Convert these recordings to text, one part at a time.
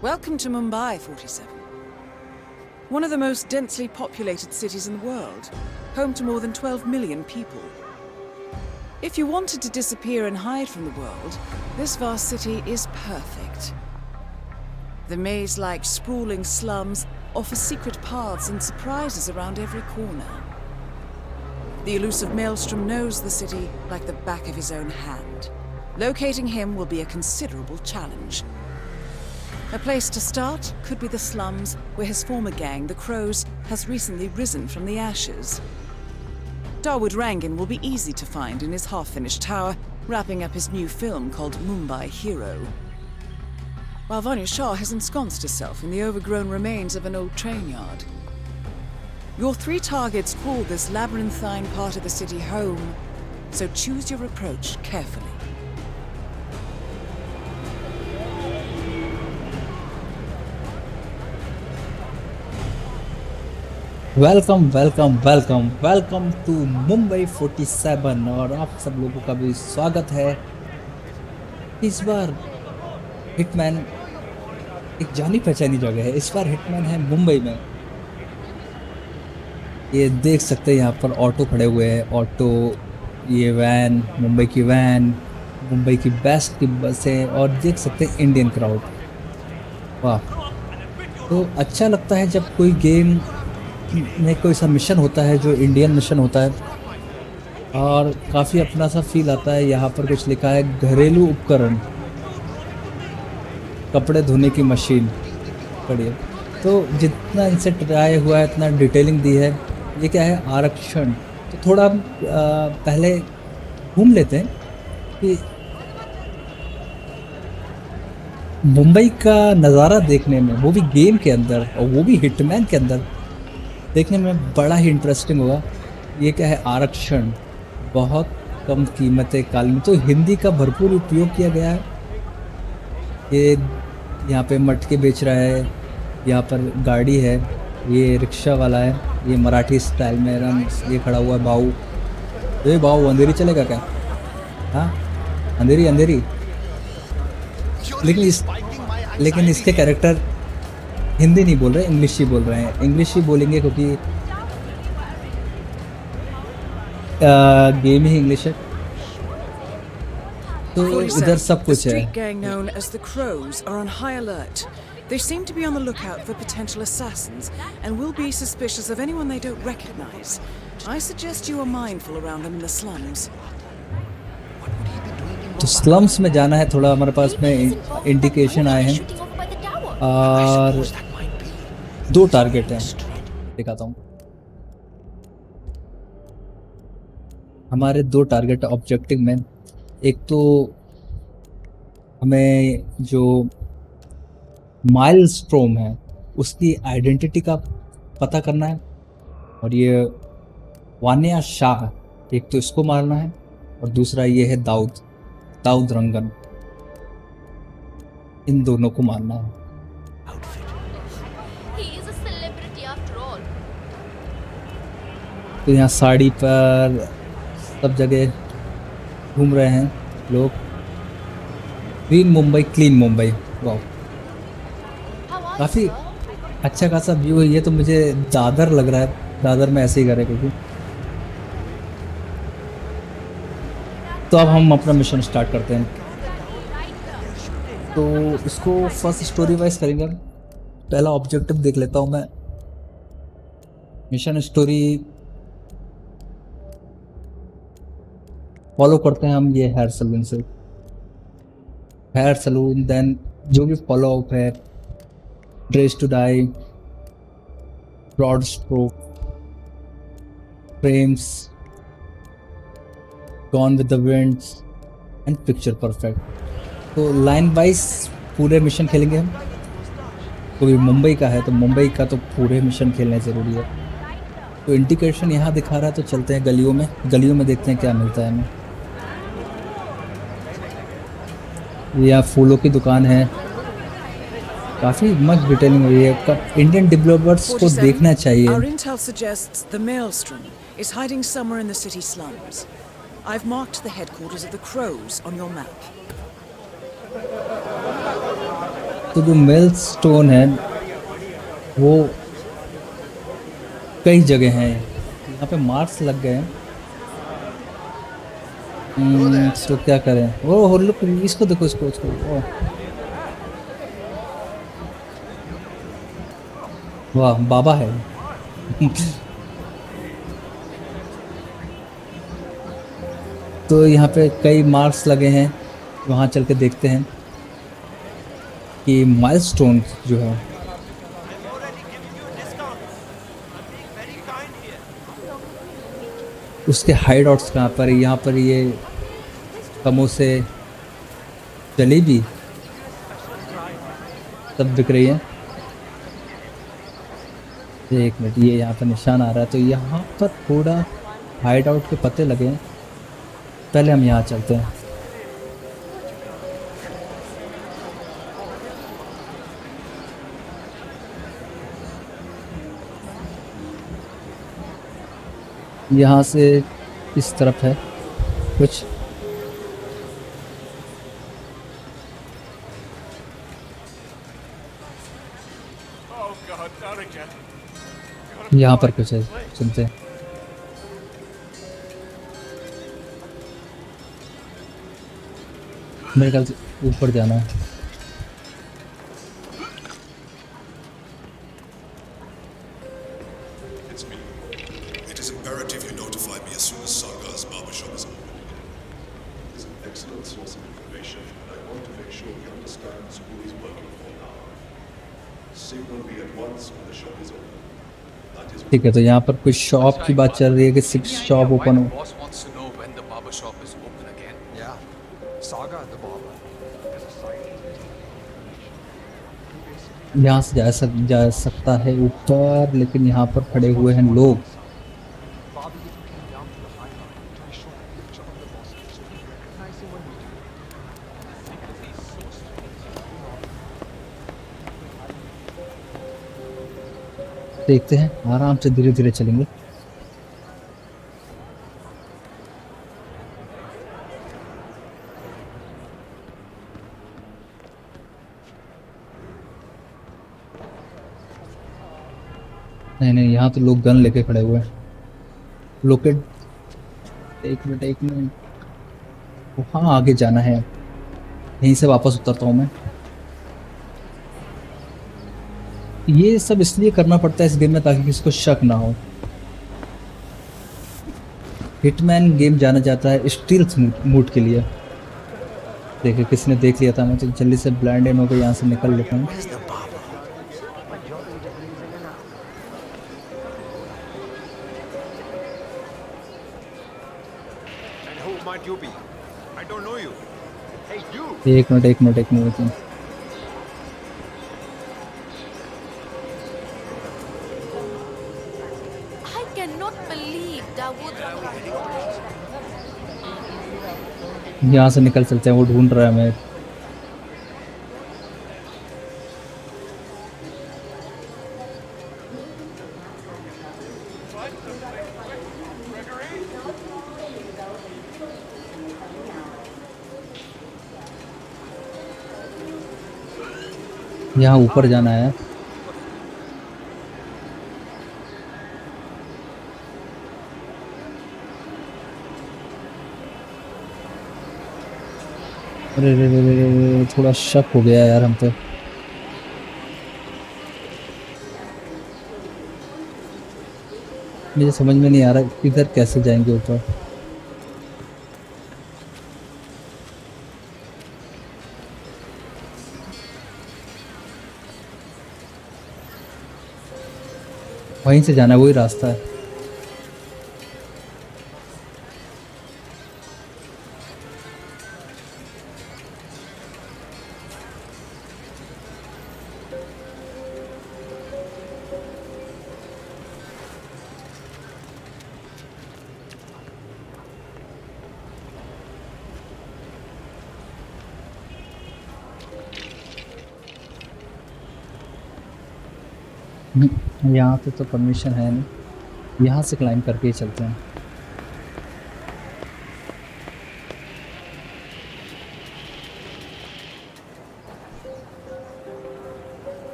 Welcome to Mumbai, 47. One of the most densely populated cities in the world, home to more than 12 million people. If you wanted to disappear and hide from the world, this vast city is perfect. The maze-like sprawling slums offer secret paths and surprises around every corner. The elusive Maelstrom knows the city like the back of his own hand. Locating him will be a considerable challenge. A place to start could be the slums, where his former gang, the Crows, has recently risen from the ashes. Dawood Rangan will be easy to find in his half-finished tower, wrapping up his new film called Mumbai Hero. While Vanya Shah has ensconced herself in the overgrown remains of an old train yard. Your three targets call this labyrinthine part of the city home, so choose your approach carefully. Welcome to Mumbai 47 और आप सब लोगों का भी स्वागत है। इस बार hitman एक जानी पहचानी जगह है। इस बार हिटमैन है मुंबई में। ये देख सकते हैं यहाँ पर ऑटो खड़े हुए हैं। ऑटो, ये वैन, मुंबई की वैन, मुंबई की बेस्ट की बसें और देख सकते हैं इंडियन क्राउड। वाह, तो अच्छा लगता है जब कोई गेम में कोई सा मिशन होता है जो इंडियन मिशन होता है और काफ़ी अपना सा फील आता है। यहाँ पर कुछ लिखा है घरेलू उपकरण, कपड़े धोने की मशीन पड़ी है। तो जितना इनसे ट्राई हुआ है इतना डिटेलिंग दी है। ये क्या है, आरक्षण। तो थोड़ा पहले घूम लेते हैं कि मुंबई का नज़ारा देखने में, वो भी गेम के अंदर और वो भी हिटमैन के अंदर, देखने में बड़ा ही इंटरेस्टिंग होगा। ये क्या है, आरक्षण, बहुत कम कीमतें कालीन। तो हिंदी का भरपूर उपयोग किया गया है। ये यहाँ पे मटके बेच रहा है, यहाँ पर गाड़ी है, ये रिक्शा वाला है, ये मराठी स्टाइल में रंग, ये खड़ा हुआ है भाऊ। ये भाऊ अंधेरी चलेगा क्या? हाँ, अंधेरी। लेकिन इसके कैरेक्टर हिंदी नहीं बोल रहे, इंग्लिश ही बोल रहे हैं। इंग्लिश ही बोलेंगे क्योंकि गेम ही इंग्लिश है। तो इधर सब कुछ है। They seem to be on the lookout for potential assassins and will be suspicious of anyone they don't recognize. I suggest you are mindful around them in the slums. तो slums में जाना है। थोड़ा हमारे पास में इंडिकेशन आए हैं और 2 टारगेट हैं, दिखाता हूँ। हमारे 2 टारगेट ऑब्जेक्टिव में, एक तो हमें जो माइलस्टोन है उसकी आइडेंटिटी का पता करना है और ये वानिया शाह, एक तो इसको मारना है और दूसरा ये है दाऊद रंगन। इन दोनों को मारना है। तो यहाँ साड़ी पर सब जगह घूम रहे हैं लोग। Green Mumbai, clean Mumbai. वाह, काफ़ी अच्छा खासा व्यू है। ये तो मुझे दादर लग रहा है। दादर में ऐसे ही करे क्योंकि। तो अब हम अपना मिशन स्टार्ट करते हैं। तो इसको फर्स्ट स्टोरी वाइज करेंगे। पहला ऑब्जेक्टिव देख लेता हूँ मैं। मिशन स्टोरी फॉलो करते हैं हम। ये हेयर सलून से, हेयर सलून, देन जो भी फॉलो अप है, dress to die, broad stroke, frames, gone with the winds and picture perfect. तो लाइन वाइज पूरे मिशन खेलेंगे हम। क्योंकि मुंबई का है तो मुंबई का तो पूरे मिशन खेलने ज़रूरी है। तो इंडिकेशन यहाँ दिखा रहा है, तो चलते हैं गलियों में देखते हैं क्या मिलता है हमें। यहाँ फूलों की दुकान है, काफ़ी मस्त डिटेलिंग हुई है। इंडियन डेवलपर्स को देखना चाहिए। Our intel suggests the Maelstrom is hiding somewhere in the city slums. I've marked the headquarters of the Crows on your map. तो जो मेल स्टोन है वो कई जगह हैं, यहाँ पे मार्क्स लग गए हैं। तो क्या करें? ओ हो लुक, इसको देखो, इसको ओ, वाह बाबा है। तो यहाँ पे कई मार्क्स लगे हैं, वहाँ चल के देखते हैं कि माइलस्टोन जो है उसके हाइड आउट्स कहाँ पर है। यहाँ पर ये समोसे, जलेबी सब बिक रही है। एक मिनट, ये यहाँ पर निशान आ रहा है, तो यहाँ पर थोड़ा हाइड आउट के पते लगे हैं। पहले हम यहाँ चलते हैं। यहाँ से इस तरफ है कुछ, यहाँ पर कुछ है, सुनते हैं। मेरे ख्याल से ऊपर जाना है। It's me. It is imperative you notify me as soon as Sargar's barbershop is open. It's an excellent source of information, and I want to make sure he understands who he's working for now. Signal me at once when the shop is open. That is ठीक है, तो यहाँ पर कुछ shop की बात चल रही है कि 6 शॉप ओपन हो। Boss wants to know when the barber shop is open again. Yeah. Saga the barber. यहाँ से जा सकता है ऊपर, लेकिन यहाँ पर खड़े हुए हैं लोग। Bobby even came down to the high line to be shown a picture of the boss so he could recognize him when we do. देखते हैं, आराम से धीरे धीरे चलेंगे। नहीं, यहाँ तो लोग गन लेके खड़े हुए हैं। लोकेट, एक मिनट, वहाँ आगे जाना है। यहीं से वापस उतरता हूँ मैं। ये सब इसलिए करना पड़ता है इस गेम में ताकि किसी को शक ना हो। हिटमैन गेम जाना जाता है स्टील्थ मूड के लिए। देखिए, किसी ने देख लिया था, मैं तो जल्दी से ब्लाइंड इन होकर यहाँ से निकल लेता हूँ। And who might you be? I don't know you. Hey, you! एक minute. I cannot believe Dawood यहाँ से निकल चलते हैं, वो ढूंढ रहा है हमें। यहाँ ऊपर जाना है। अरे, थोड़ा शक हो गया यार हम पे। मुझे समझ में नहीं आ रहा इधर कैसे जाएंगे ऊपर। वहीं से जाना है, वही रास्ता है। यहाँ पे तो परमिशन है नहीं, यहाँ से क्लाइंब करके ही चलते हैं।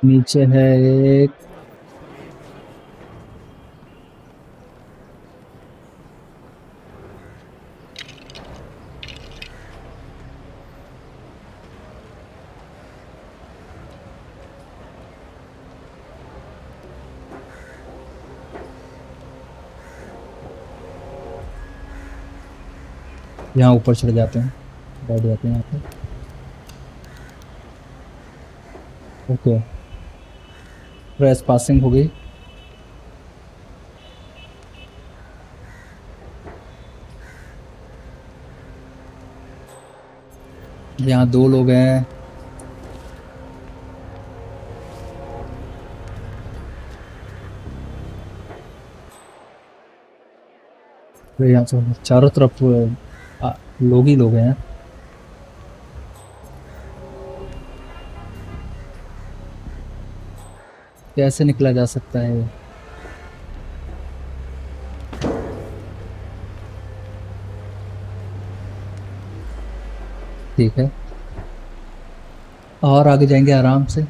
नीचे है एक यहाँ ऊपर चढ़ जाते हैं, बैठ जाते हैं यहाँ पे। ओके, ट्रेस पासिंग हो गई। यहाँ 2 लोग हैं। तो यहाँ से चारों तरफ लोग ही लोग हैं। कैसे निकला जा सकता है? ठीक है, और आगे जाएंगे आराम से।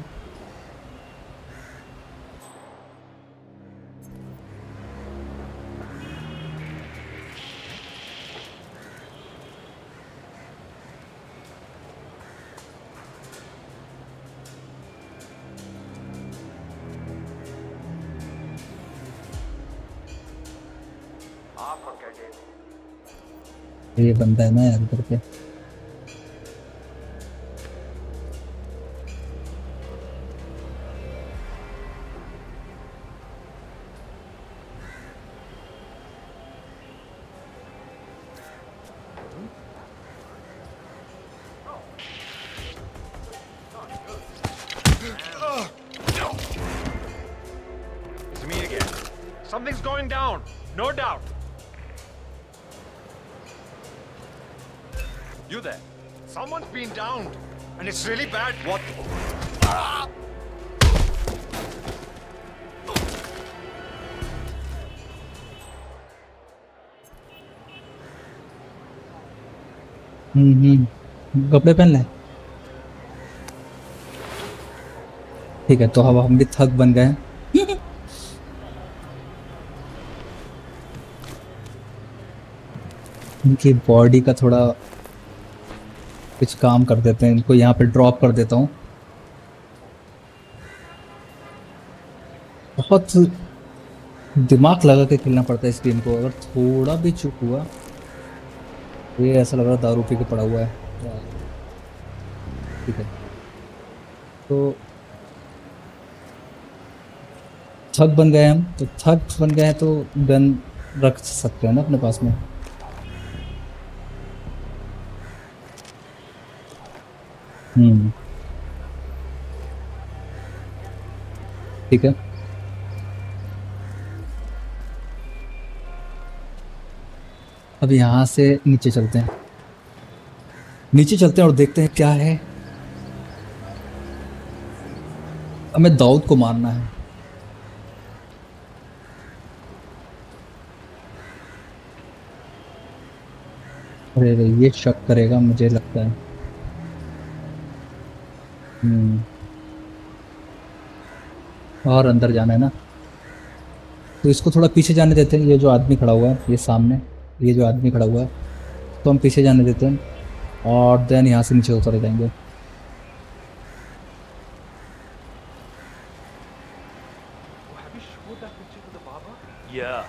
ये बंदा है ना यार इधर पे। It's me again. Something's going down, no doubt. You there? Someone's been downed, and it's really bad. What? कपड़े पहन ले। ठीक है, तो अब हम भी थक बन गए हैं। इनकी बॉडी का थोड़ा कुछ काम कर देते हैं, इनको यहाँ पे ड्रॉप कर देता हूँ। बहुत दिमाग लगा के खेलना पड़ता है इस गेम को। अगर थोड़ा भी चूक हुआ, ये ऐसा लग रहा दारू पी के पड़ा हुआ है। ठीक है, तो थक बन गए हम, तो थक बन गए हैं तो गन रख सकते हैं ना अपने पास में। ठीक है, अब यहाँ से नीचे चलते हैं। नीचे चलते हैं और देखते हैं क्या है। हमें दाऊद को मारना है। अरे ये शक करेगा मुझे लगता है। और अंदर जाना है ना, तो इसको थोड़ा पीछे जाने देते हैं। ये जो आदमी खड़ा हुआ है, ये सामने ये जो आदमी खड़ा हुआ है, तो हम पीछे जाने देते हैं और देन यहाँ से नीचे उतर जाएंगे। Have you showed that picture to the Baba? Yeah,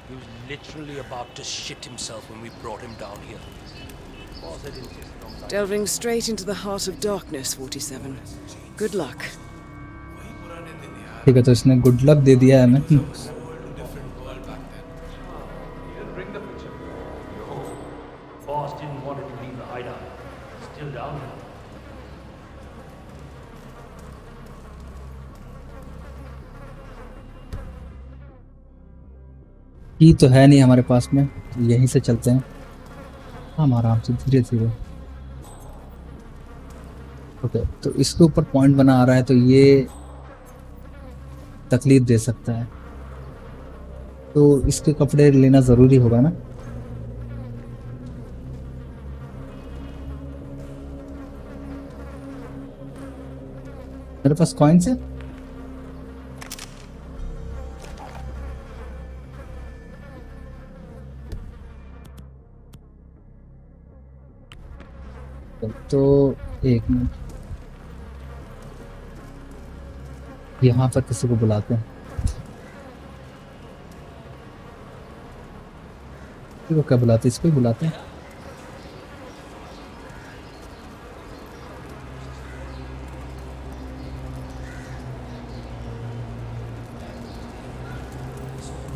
he was literally about to shit himself when we brought him down here. Was it insisted on that? Delving straight into the heart of darkness, 47. Good luck. ठीक है, तो इसने good luck दे दिया है हमें। Boss didn't want it to leave the hideout. Still down here. की तो है नहीं हमारे पास में, यहीं से चलते हैं हम आराम से धीरे धीरे। ओके, तो इसके ऊपर पॉइंट बना आ रहा है, तो ये तकलीफ दे सकता है, तो इसके कपड़े लेना ज़रूरी होगा ना। मेरे पास कॉइन्स है। तो एक मिनट, यहाँ पर किसी को बुलाते हैं। इसको क्या बुलाते हैं? इसको ही बुलाते हैं।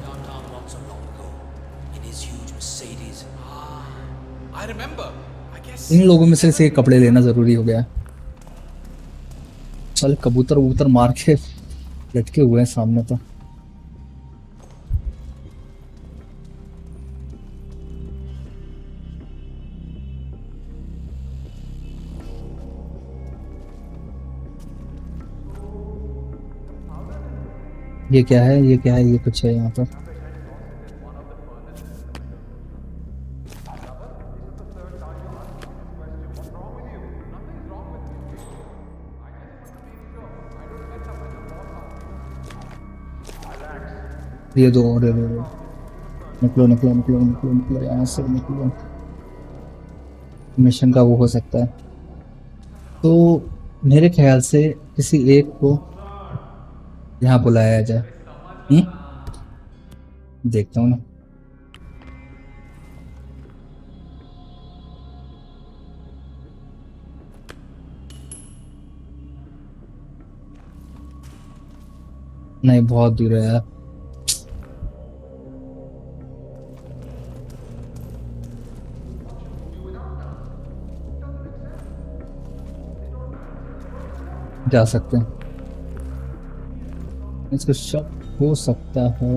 Downtown not so long ago, in his huge Mercedes. I remember. I guess. इन लोगों में से कपड़े लेना जरूरी हो गया है। साले कबूतर वबूतर मार के लटके हुए हैं सामने तो। ये क्या है? ये क्या है? ये कुछ है यहाँ पर। ये दो और ये दो। निकलो निकलो निकलो निकलो निकलो, यहाँ से निकलो। मिशन का वो हो सकता है। तो मेरे ख्याल से किसी एक को यहाँ बुलाया जाए। देखता हूँ ना। नहीं, बहुत दूर है यार। जा सकते हैं, इसको शक हो सकता है।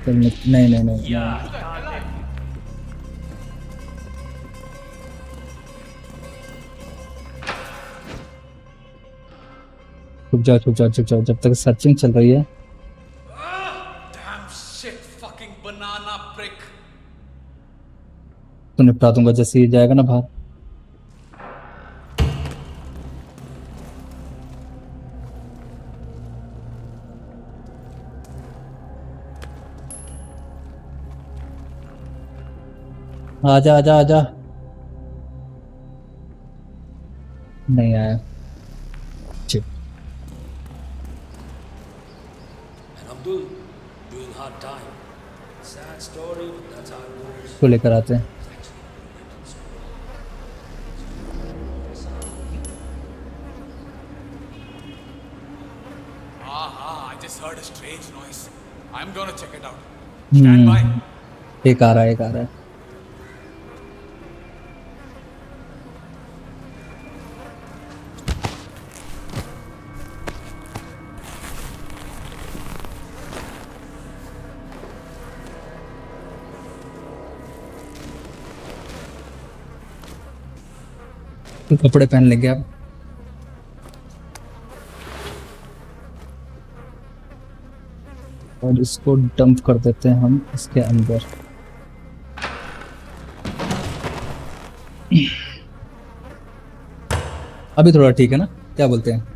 नहीं नहीं नहीं, नहीं। छुप जाओ छुप जाओ छुप जाओ, जब तक सर्चिंग चल रही है। Damn shit, fucking banana prick. तो निपटा दूंगा जैसे ही जाएगा ना बाहर। आजा आजा आजा। नहीं आया। Shit। And Abdul, doing hard time. Sad story, but that's how it goes. को लेकर आते हैं। I just heard a strange noise. I'm gonna check it out. Stand by. एक आ रहा है, एक आ रहा है। तो कपड़े पहन लेंगे अब। और इसको डंप कर देते हैं हम इसके अंदर। अभी थोड़ा ठीक है ना, क्या बोलते हैं?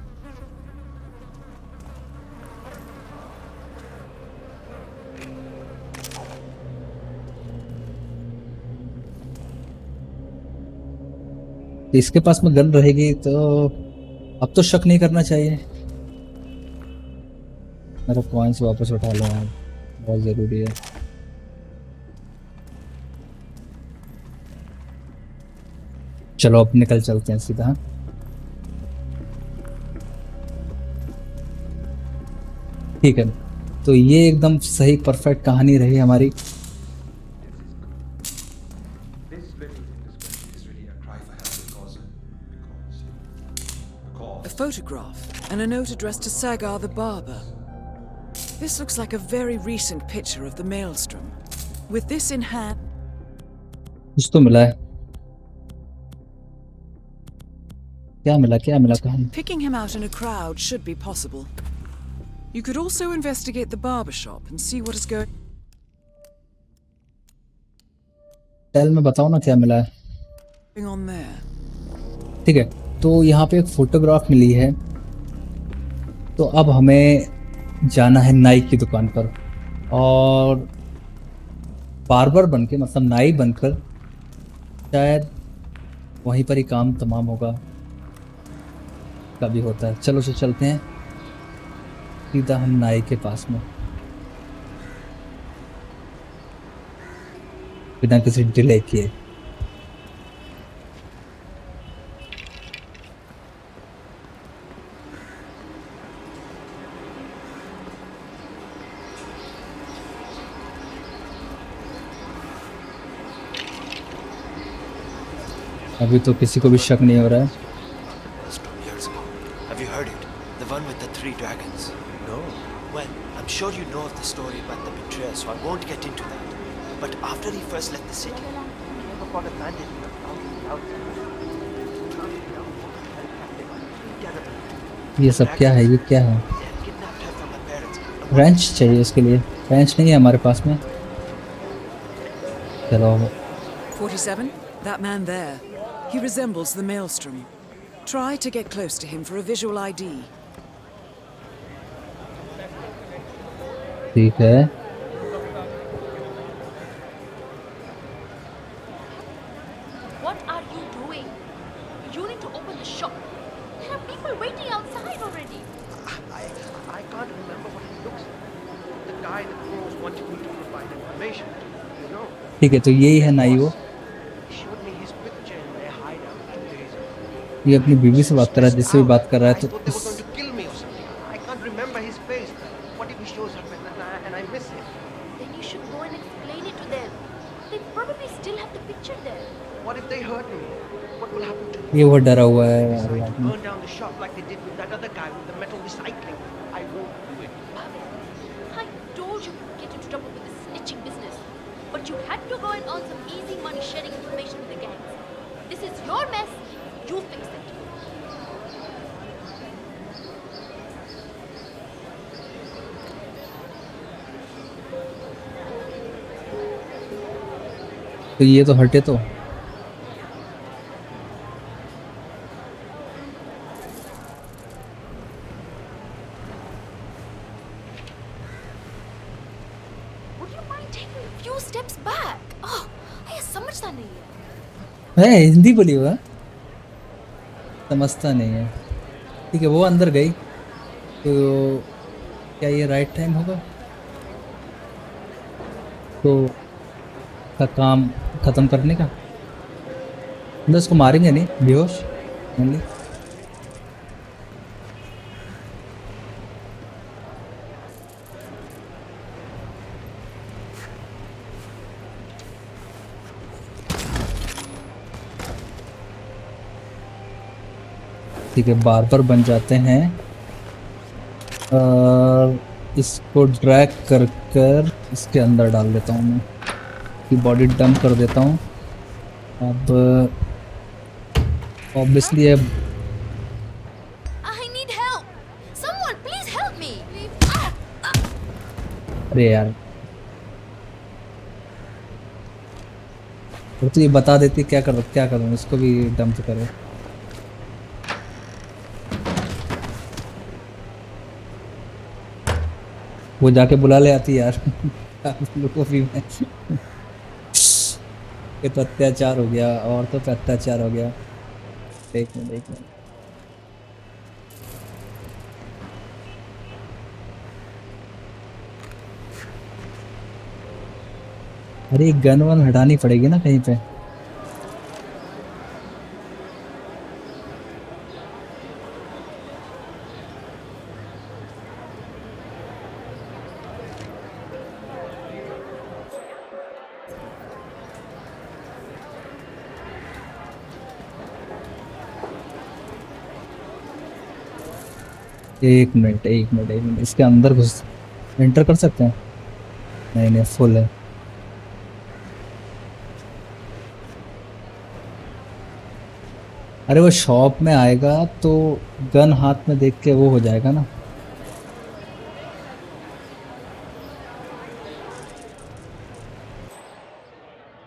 इसके पास में गन रहेगी तो अब तो शक नहीं करना चाहिए। मेरा कॉइन्स वापस उठा लो यार, बहुत जरूरी है। चलो अब निकल चलते हैं सीधा। ठीक है, तो ये एकदम सही परफेक्ट कहानी रही हमारी। This little indiscretion is really a cry for help because A photograph and a note addressed to Sagar the barber. This looks like a very recent picture of the maelstrom. With this in hand, कुछ तो मिला है। क्या मिला कहानी? picking him out in a crowd should be possible. You could also investigate the barber shop and see what is going टेल में बताओ ना क्या मिला है। on there. ठीक है, तो यहाँ पे एक फोटोग्राफ मिली है। तो अब हमें जाना है नाई की दुकान पर और बार्बर बनके, मतलब नाई बनकर शायद वहीं पर ही काम तमाम होगा, कभी होता है। चलो तो चलते हैं सीधा हम नाई के पास में, बिना किसी डिले किए। अभी तो किसी को भी शक नहीं हो रहा है। Almost 2 years ago. Have you heard it? The one with the 3 dragons. No. Well, I'm sure you know of the story about the betrayer, so I won't get into that. But after he first left the city, he never fought a bandit in 1,000 outside. ये सब क्या है? ये क्या है? They had kidnapped her from her parents. Wrench चाहिए उसके लिए। रेंच नहीं है हमारे पास में। चलो 47? That man there. He resembles the Maelstrom. Try to get close to him for a visual ID. ठीक है। What are you doing? You need to open the shop. There are people waiting outside already. I can't remember what he looks like. The guy the crows wanted me to provide information to, you know. ठीक है, तो यही है नाई वो। He showed me his picture in their hideout 2 days ago. ये अपनी बीवी से बात कर रहा है, जिससे भी बात कर रहा है। I तो thought they were going to kill me or something. I can't remember his face. What if he shows up and I miss him? Then you should go and explain it to them. They probably still have the picture there. What if they hurt me? What will happen to me? ये वो डरा हुआ है Decide अरे to आदमी। burn down the shop like they did with that other guy with the metal recycling. I won't do it. I told you to get into trouble with this snitching business. But you had to go and earn some easy money sharing information with the gangs. This is your mess. You fix it. तो ये तो हटे तो। Would you mind taking a few steps back? Oh, ये समझता नहीं है. है हिंदी बोली हुआ, समझता नहीं है। ठीक है, वो अंदर गई तो क्या ये राइट टाइम होगा? तो का काम ख़त्म करने का। मतलब इसको मारेंगे नहीं, बेहोश ओनली। ठीक है, बार्बर बन जाते हैं और इसको ड्रैग कर कर इसके अंदर डाल देता हूँ मैं, कि बॉडी डंप कर देता हूँ। अब ऑब्वियसली अब I need help. Someone, please help me. अरे यार, और तो ये बता देती क्या करूँ, इसको भी डंप करो। वो जाके बुला ले आती यार। लोगों भी मैं ये तो अत्याचार हो गया, औरतों पे अत्याचार हो गया। एक मिनट अरे गन वन हटानी पड़ेगी ना कहीं पे। एक मिनट इसके अंदर घुस एंटर कर सकते हैं? नहीं फुल है। अरे वो शॉप में आएगा तो गन हाथ में देख के वो हो जाएगा ना।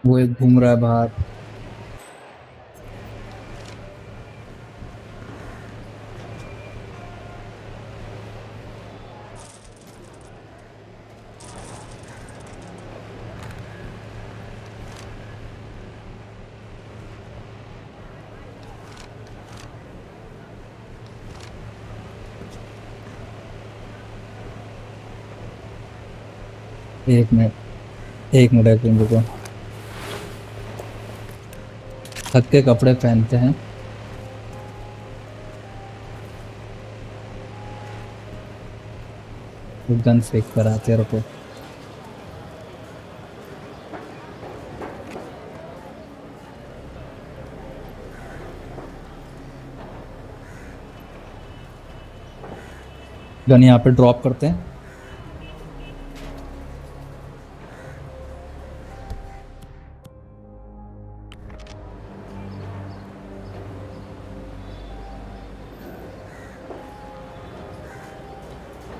वो एक घूम रहा है बाहर। एक मिनट एक मिनट रुको। थक के कपड़े पहनते हैं। गन फेंक कर आते रुको। गन यहाँ पे ड्रॉप करते हैं।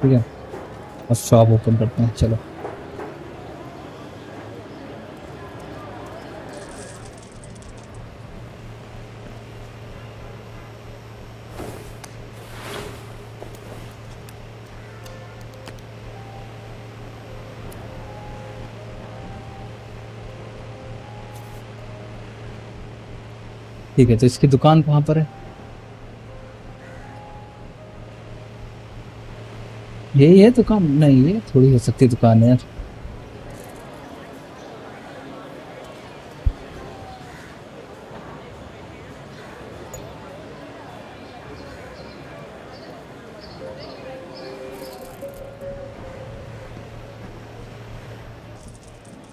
ठीक है, अब शॉप ओपन करते हैं, चलो। ठीक है, तो इसकी दुकान कहाँ पर है? यही है दुकान? नहीं, ये थोड़ी हो सकती दुकान है यार।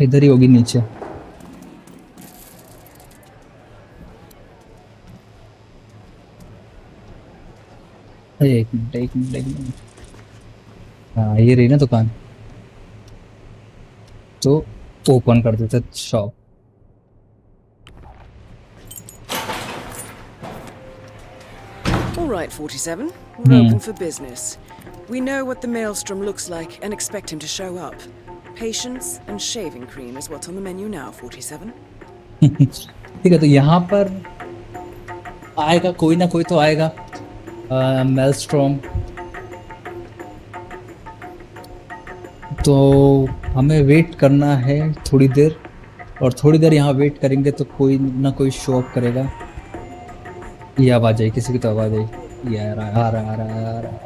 इधर ही होगी नीचे। एक मिनट एक मिनट एक मिनट। हाँ, ये रही ना दुकान, तो ओपन कर देते shop. All right, 47. We're open for business. We know what the Maelstrom looks like and expect him to show up. Patience and shaving cream is what's on the menu now, 47. ठीक है, तो यहाँ पर आएगा कोई ना कोई तो आएगा। मेलस्ट्रॉम, तो हमें वेट करना है थोड़ी देर, और थोड़ी देर यहाँ वेट करेंगे तो कोई ना कोई शो अप करेगा। ये आवाज आई, किसी की तो आवाज आई। ये आ रहा है, आ रहा है, आ रहा है, आ रहा है।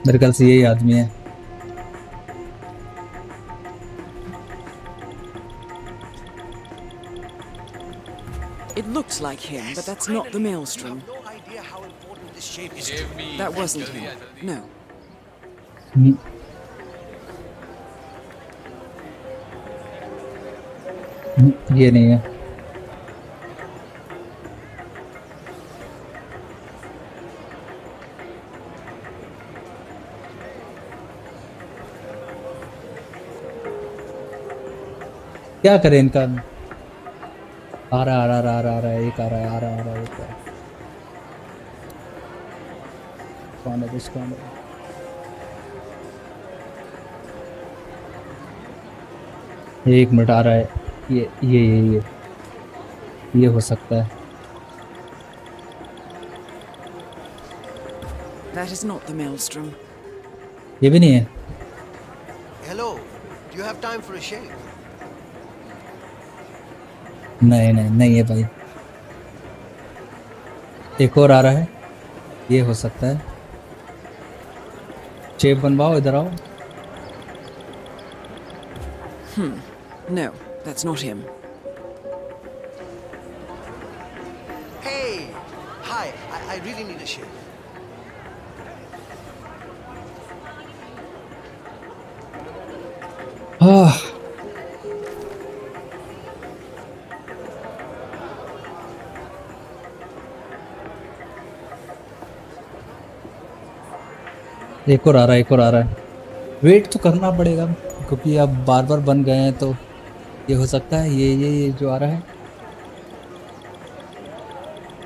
मेरे ख्याल से यही आदमी है। It looks like him, but that's not the Maelstrom. No idea how important this shape is. Shave me. That wasn't Jaldi him. aa, jaldi. No. ये नहीं है। क्या करें इनका? आ रहा आ रहा आ रहा आ रहा है, एक आ रहा है, आ रहा आ रहा है, एक आ रहा है। कौन है this, कौन है? एक मिनट, आ रहा है। ये हो सकता है। That is not the Maelstrom. ये भी नहीं है। Hello, do you have time for a shave? नहीं नहीं नहीं है भाई। एक और आ रहा है, ये हो सकता है। शेप बनवाओ, इधर आओ। No, that's not him. Hey, hi, I really need a shave. आह, एक और आ रहा है, एक और आ रहा है। वेट तो करना पड़ेगा क्योंकि अब बार बार बन गए हैं, तो ये हो सकता है। ये जो आ रहा है,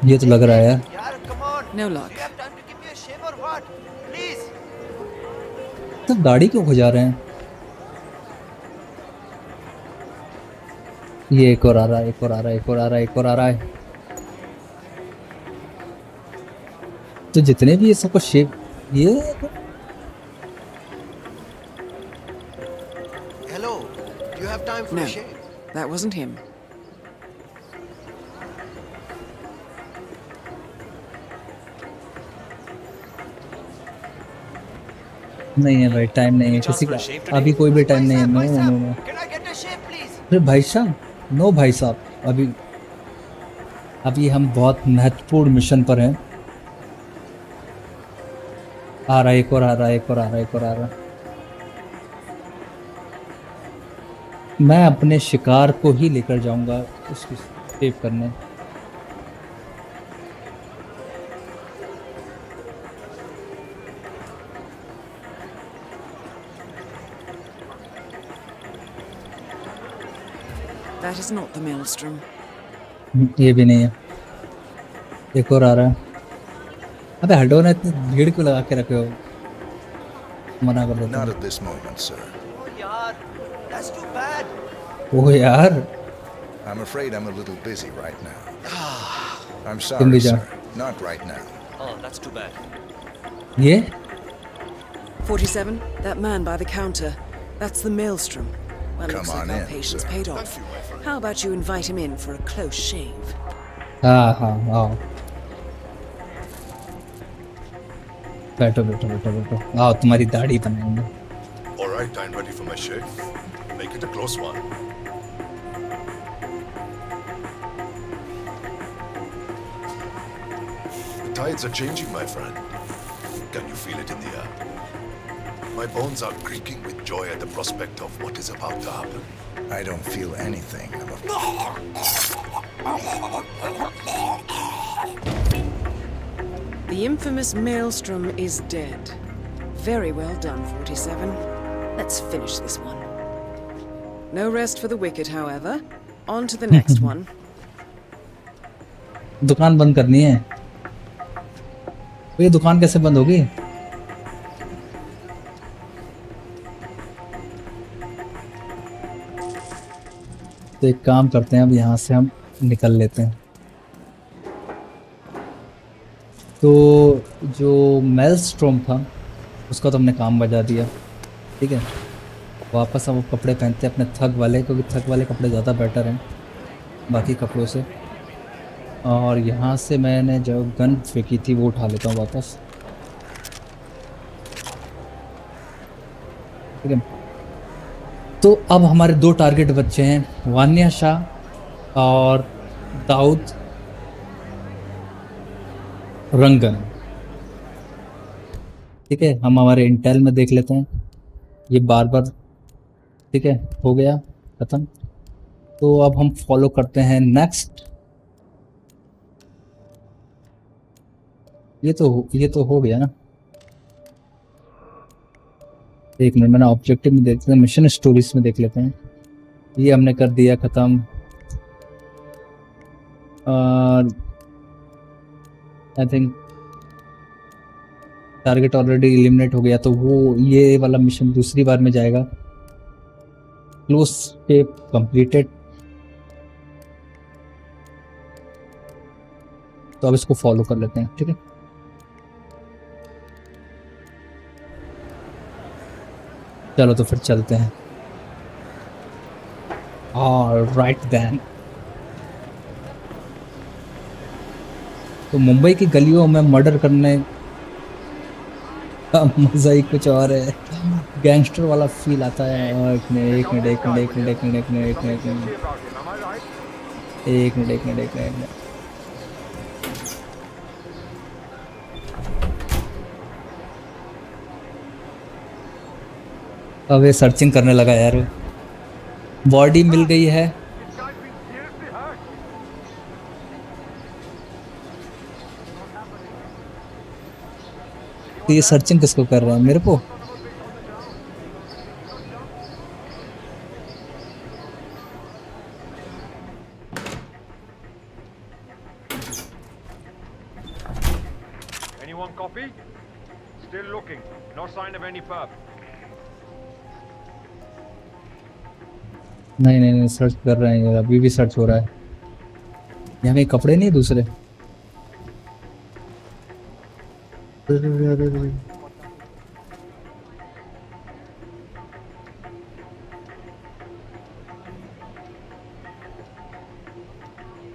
ये तो लग रहा है यार। Yaar, come on. No Do luck. you have time to give me a shave or what? Please. तो गाड़ी क्यों खुजा रहे हैं? ये एक और आ रहा है, एक और आ रहा है, एक और आ रहा है, एक और आ रहा है। तो जितने भी ये सबको शेप, ये Hello, do you have time for No, a shave? that wasn't him. नहीं है भाई, टाइम नहीं है किसी का, अभी कोई भी टाइम नहीं है। No no no, Can I get a shave, please? अरे भाई साहब, नो भाई साहब, अभी अभी हम बहुत महत्वपूर्ण मिशन पर हैं। आ रहा है, एक और आ रहा है, एक और आ रहा है, एक और आ रहा है। मैं अपने शिकार को ही लेकर जाऊंगा उसकी सेव करने। That is not the maelstrom. ये भी नहीं है, एक और आ रहा है। अबे हटो ना, इतनी भीड़ क्यों लगा के रखे हो? मना कर देता Not हूँ। at this moment, sir. Oh, yaar. That's too bad. ओह यार, I'm afraid I'm a little busy right now. I'm तुम भी sorry, जाओ। sir. Not right now. Oh, that's too bad. ये 47, that man by the counter. That's the maelstrom. Well, Come looks like on our in, patience sir. paid off. How about you invite him in for a close shave? हाँ हाँ आओ, बैठो बैठो बैठो बैठो, आओ तुम्हारी दाढ़ी बनाएंगे। All right, I'm ready for my shave. Make it a close one. The tides are changing, my friend. Can you feel it in the air? My bones are creaking with joy at the prospect of what is about to happen. I don't feel anything. The infamous maelstrom is dead. Very well done, 47. Let's finish this one. No rest for the wicked, however. On to the next one. दुकान बंद करनी है। ये दुकान कैसे बंद होगी? तो एक काम करते हैं, अब यहाँ से हम निकल लेते हैं। तो जो मेलस्ट्रॉम था उसका तो हमने काम बजा दिया, ठीक है। वापस हम वो कपड़े पहनते हैं अपने थग वाले, क्योंकि थग वाले कपड़े ज़्यादा बेटर हैं बाकी कपड़ों से। और यहाँ से मैंने जो गन फेंकी थी वो उठा लेता हूँ वापस, ठीक है। तो अब हमारे दो टारगेट बच्चे हैं, वान्या शाह और दाऊद रंगन, ठीक है। हम हमारे इंटेल में देख लेते हैं ये बार बार, ठीक है, हो गया ख़त्म। तो अब हम फॉलो करते हैं नेक्स्ट। ये तो हो गया ना। एक मिनट, मैंने ऑब्जेक्टिव में देखते हैं, मिशन स्टोरीज में देख लेते हैं। ये हमने कर दिया ख़त्म। I think target already eliminate हो गया, तो वो ये वाला मिशन दूसरी बार में जाएगा। क्लोज पे कंप्लीटेड। तो अब इसको फॉलो कर लेते हैं, ठीक है। चलो तो फिर चलते हैं। Right then. तो मुंबई की गलियों में मर्डर करने का मजा ही कुछ और है, गैंगस्टर वाला फील आता है। एक मिनट एक मिनट एक मिनट एक मिनट एक मिनट एक मिनट एक मिनट एक मिनट एक मिनट एक मिनट एक मिनट। अब ये सर्चिंग करने लगा यार। बॉडी मिल गई है, तो ये सर्चिंग किसको कर रहे हैं? मेरे को? Anyone copy? Still looking. No sign of any pub. नहीं नहीं नहीं, सर्च कर रहे हैं, अभी भी सर्च हो रहा है। यहाँ कहीं कपड़े नहीं दूसरे?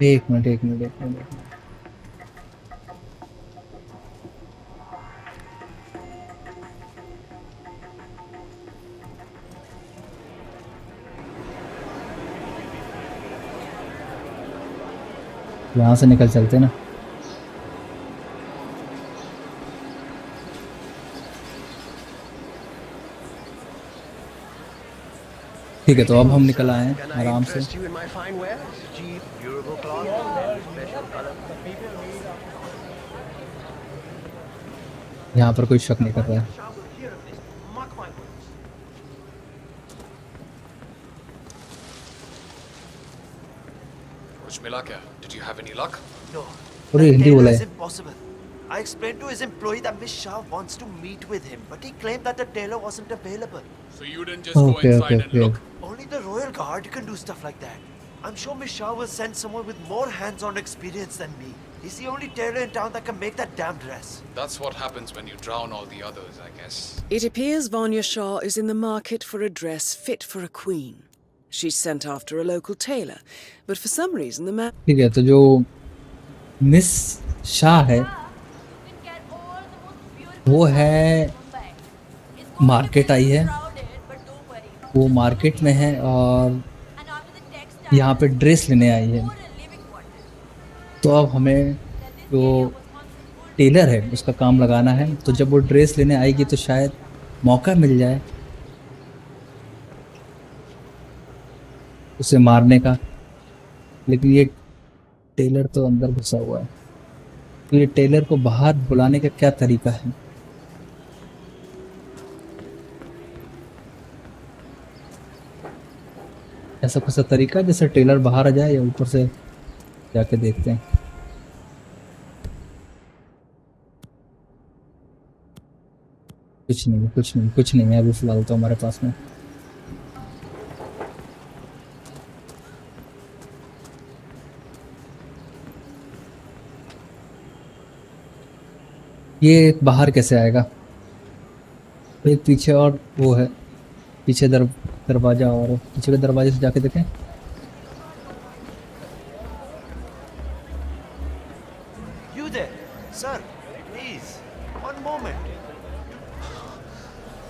एक मिनट एक मिनट एक मिनट। यहाँ से निकल चलते ना। ठीक है, तो अब हम निकल आए हैं आराम से। Interest you in my fine wares? Cheap, durable cloth, and special color. यहाँ पर कोई शक नहीं कर रहा है। Shah will hear of this. Mark my words. कुछ मिला क्या? Did you have any luck? No. अरे That हिंदी tailor बोला is है। impossible. I explained to his employee that Miss Shah wants to meet with him, but he claimed that the tailor wasn't available. So you didn't just go Okay, inside okay, and okay. look? Only the royal guard can do stuff like that. I'm sure Miss Shah will send someone with more hands-on experience than me. He's the only tailor in town that can make that damn dress. That's what happens when you drown all the others, I guess. It appears Vanya Shah is in the market for a dress fit for a queen. She's sent after a local tailor, but for some reason the man ठीक है, तो जो miss Shah है You can get all the most beautiful वो flowers है in Mumbai. It's going to market be आई है। crowded, but don't worry. वो market में है और And after the textile, यहाँ पे ड्रेस लेने आई है। more a living quarters. तो अब हमें That this जो area was once a full tailor है उसका काम लगाना है। तो जब वो ड्रेस लेने आएगी तो शायद मौका मिल जाए उसे मारने का। लेकिन ये टेलर तो अंदर घुसा हुआ है, तो ये टेलर को बाहर बुलाने का क्या तरीका है? ऐसा कुछ तरीका जैसे टेलर बाहर आ जाए, या ऊपर से जाके देखते हैं। कुछ नहीं, कुछ नहीं, कुछ नहीं है अभी फिलहाल तो हमारे पास में। ये बाहर कैसे आएगा? एक पीछे और वो है, पीछे दरवाजा, और पीछे के दरवाजे से जाके देखें। You there, sir? Please, one moment.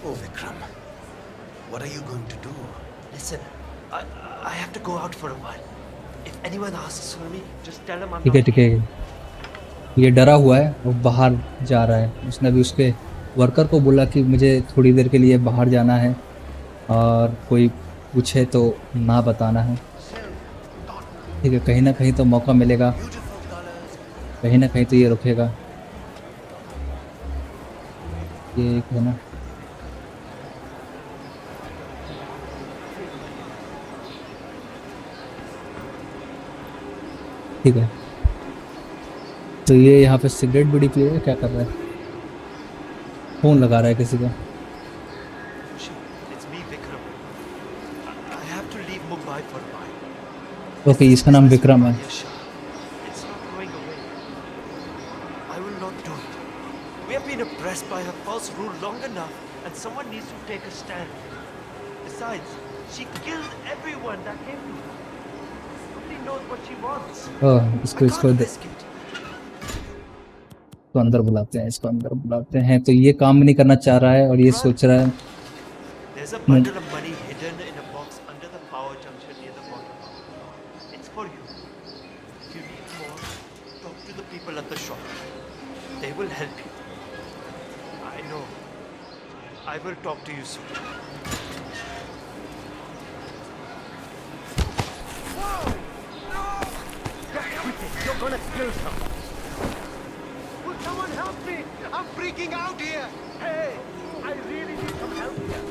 Oh, Vikram. What are you going to do? Listen, I have to go out for a while. If anyone asks for me, just tell them I'm ठीक है, not ठीक है। ये डरा हुआ है, वो बाहर जा रहा है। उसने भी उसके वर्कर को बोला कि मुझे थोड़ी देर के लिए बाहर जाना है, और कोई पूछे तो ना बताना है। ठीक है, कहीं ना कहीं तो मौका मिलेगा, कहीं ना कहीं तो ये रुकेगा। ये एक है ना, ठीक है। तो ये यहाँ पे सिगरेट बीड़ी पी रहा है, क्या कर रहा है? फोन लगा रहा है किसी का। It's me, Vikram. I have to leave Mumbai for a while. Okay, इसका नाम विक्रम है। Vanya Shah. It's not going away. I will not do it. We have been oppressed by her false rule long enough, and someone needs to take a stand. Besides, she killed everyone that came to her. Nobody knows what she wants. इसको I इसको can't they, risk it. इसको अंदर बुलाते हैं, इसको अंदर बुलाते हैं। तो ये काम नहीं करना चाह रहा है और ये सोच रहा है। There's a bundle of money hidden in a box under the power junction near the bottom. It's for you. If you need more, talk to the people at the shop. They will help you. I know. I will talk to you soon. You're gonna kill someone. Will someone help me? I'm freaking out here. Hey, I really need some help here.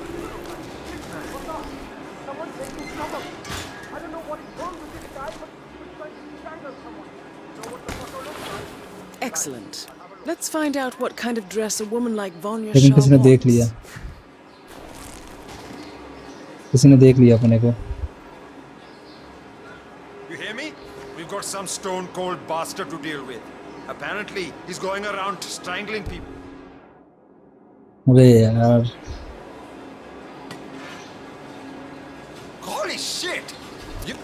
Someone take me trouble. I don't know what is wrong with this guy, but he's trying to strangle someone. You know what the photo looks like? Excellent. Let's find out what kind of dress a woman like Vanya लेकिन Shah किसी ने देख लिया, wants. किसी ने देख लिया अपने को। You hear me? We've got some stone cold bastard to deal with. Apparently, he's going around strangling people. अबे यार, Holy shit! You...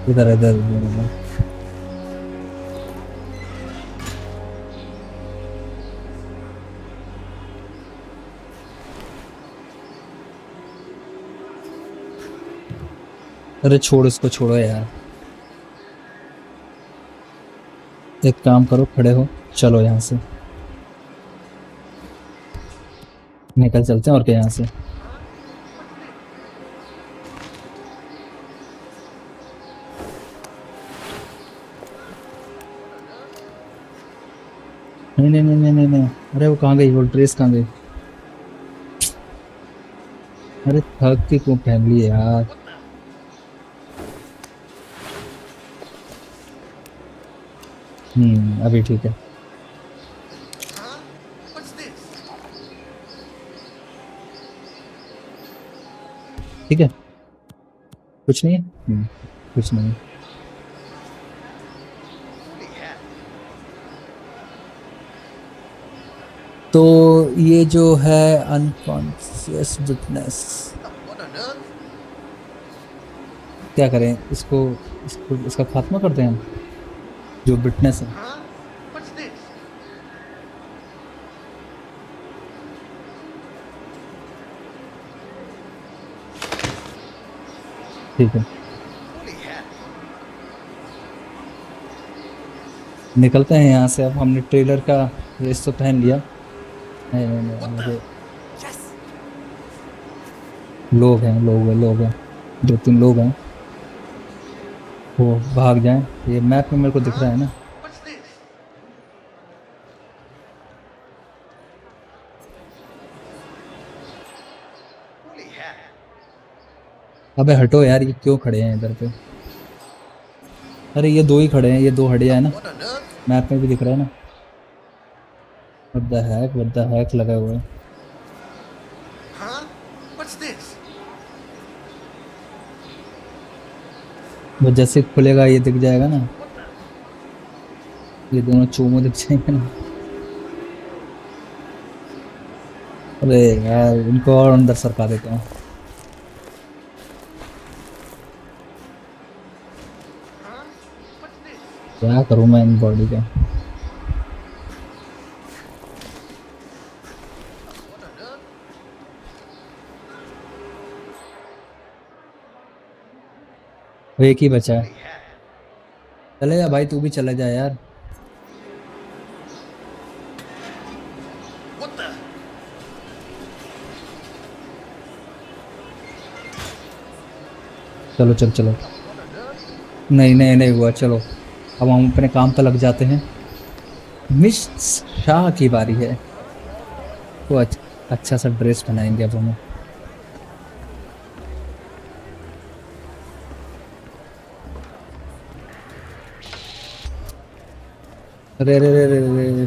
इधर इधर इधर इधर। अरे छोड़ इसको, छोड़ो यार। एक काम करो, खड़े हो, चलो यहाँ से निकल चलते हैं और क्या यहाँ से। नहीं नहीं नहीं नहीं नहीं नहीं। अरे वो कहाँ गई, वो ड्रेस कहाँ गई? अरे थक के क्यों पहन ली यार। अभी ठीक है। ठीक है, कुछ नहीं है। कुछ नहीं। तो ये जो है अनकॉन्शियस विटनेस, क्या करें इसको? इसका खात्मा करते हैं हम, जो विटनेस है। ठीक है, निकलते हैं यहाँ से। अब हमने ट्रेलर का ड्रेस तो पहन लिया। नहीं नहीं नहीं, मुझे लोग हैं 2-3 लोग हैं, वो भाग जाएं। ये मैप में मेरे को दिख रहा है ना। अबे हटो यार, ये क्यों खड़े हैं इधर पे? अरे ये 2 ही खड़े हैं, ये 2 हड्डियां है ना, मैप में भी दिख रहा है ना। what the heck लगा हुआ है। वो जैसे खुलेगा ये दिख जाएगा ना, ये दोनों चूमो दिख जाएंगे ना। अरे यार इनको और अंदर सरका देते हैं। क्या करूं मैं इन बॉडी का? वो एक ही बचा है। चले जा भाई, तू भी चले जा यार। चलो चल चलो। नहीं नहीं नहीं हुआ, चलो अब हम अपने काम पर लग जाते हैं। मिस शाह की बारी है। तो अच्छा सा ड्रेस बनाएंगे अब हमें। अरे अरे अरे अरे अरे।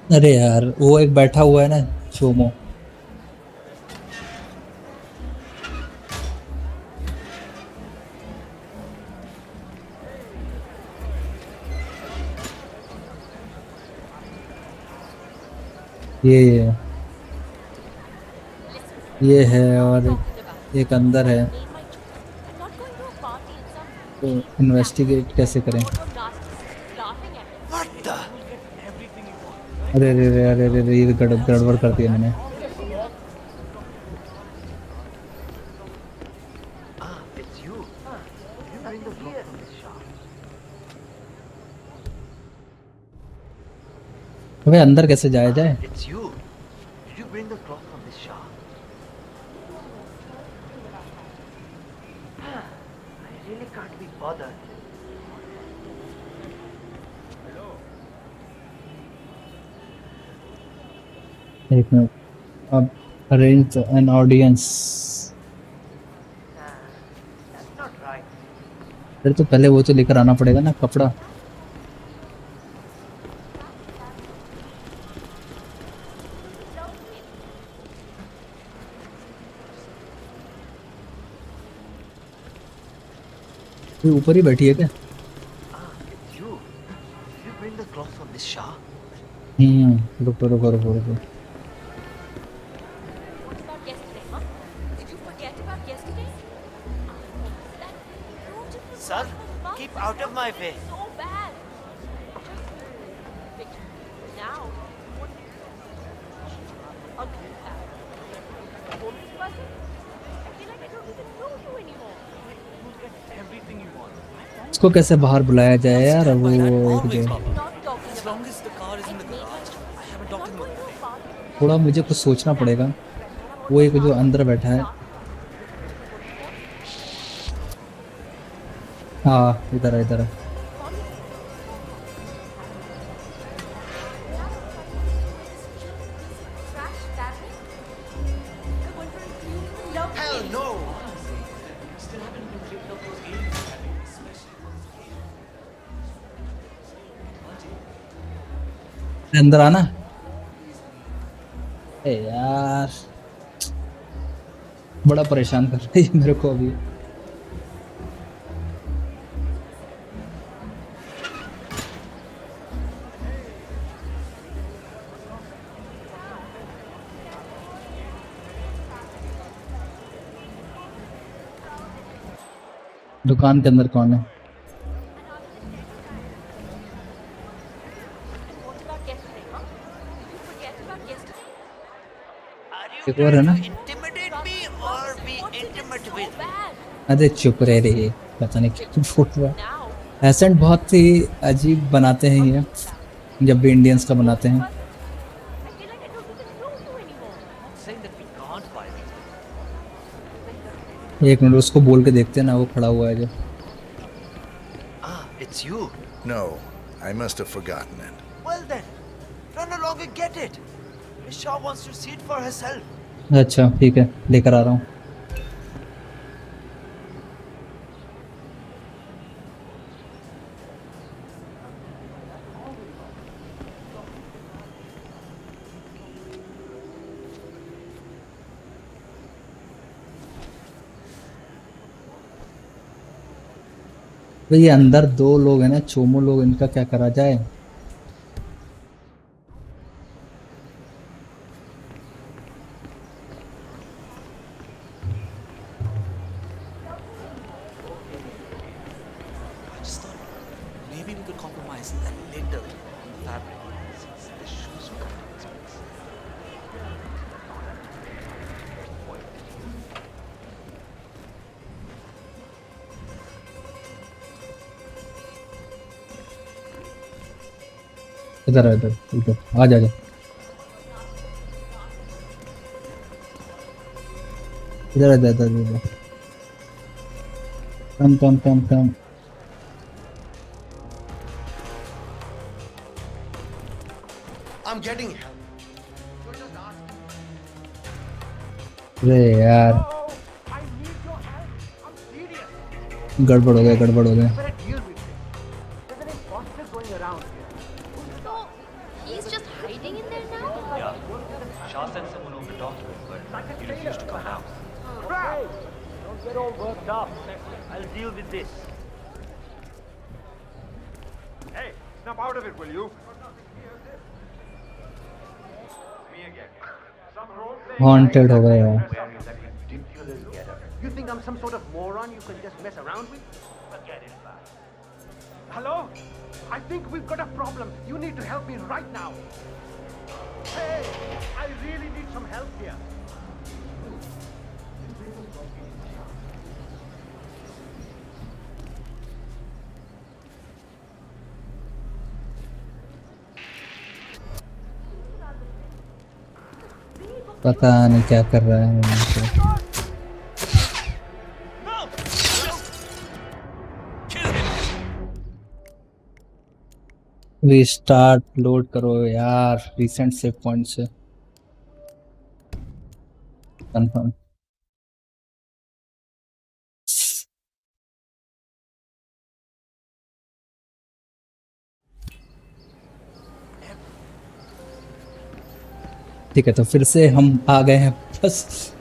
अरे यार वो एक बैठा हुआ है ना, चोमो। ये है और एक अंदर है। तो इन्वेस्टिगेट कैसे करें? अरे अरे अरे अरे अरे, ये गड़बड़ कर दिया मैंने। अबे अंदर कैसे जाया जाए? एक मिनट, अब अरेंज एन ऑडियंस। फिर तो पहले वो तो लेकर आना पड़ेगा ना, कपड़ा। ये ऊपर ही बैठी है क्या? Ah, it's you. Did you bring the cloth from Miss Shah? रुको रुको रुको रुको। What about yesterday, huh? Did you forget about yesterday? That beautiful Sir, mom keep out of my way. so bad. Wait, now what? Ugly bad. Police person? I feel like I don't even know you anymore. You'll get everything you want. इसको कैसे बाहर बुलाया जाए यार? वो एक जो Not talking As long as the car is in the garage, I have a not document. going to a party. थोड़ा मुझे कुछ सोचना पड़ेगा। वो एक जो अंदर बैठा है, हाँ इधर है इधर है। Trash tapping? You're going for a clean love Hell no! अंदर आना। ए यार बड़ा परेशान कर रही है मेरे को अभी। दुकान के अंदर कौन है? What about yesterday, huh? Did you forget about yesterday? Are you एक और है ना? intimidate me or be intimate So with me? bad. अरे चुप रह रही है, पता नहीं क्या बोल रहा है। Now, एसेंट बहुत ही अजीब बनाते हैं ये, जब भी इंडियंस का बनाते हैं। I feel like I don't even know you anymore. Not saying that we can't buy it. एक मिनट उसको बोल के देखते हैं ना, वो खड़ा हुआ है जो। Ah, it's you. No, I must have forgotten it. Well then, run along and get it. Miss Shah wants to see it for herself. अच्छा ठीक है, लेकर आ रहा हूँ। तो ये अंदर दो लोग हैं ना, चोमो लोग, इनका क्या करा जाए? I just thought maybe we could compromise a little on the fabric. The shoes were kind of expensive. इधर आ, इधर इधर आ जा जा। इधर इधर इधर इधर। कम कम कम कम। I'm getting help. अरे यार Oh, I need your help. I'm serious. गड़बड़ हो गया, गड़बड़ हो गया। Better deal with this. There's an imposter going around here. So, he's just hiding in there now? Shah sent someone over to talk to him, but he refused to come out. Hey, don't get all worked up. I'll deal with this. Hey, snap out of it, will you? Me again. Some role-playing Haunted हो गया यार। You think I'm some sort of moron you can just mess around with? Forget it, man. Hello? I think we've got a problem. You need to help me right now. Hey, I really need some help here. पता नहीं क्या कर रहा है यहाँ पे। Restart load करो यार, रिसेंट सेव पॉइंट से कंफर्म। ठीक है, तो फिर से हम आ गए हैं बस।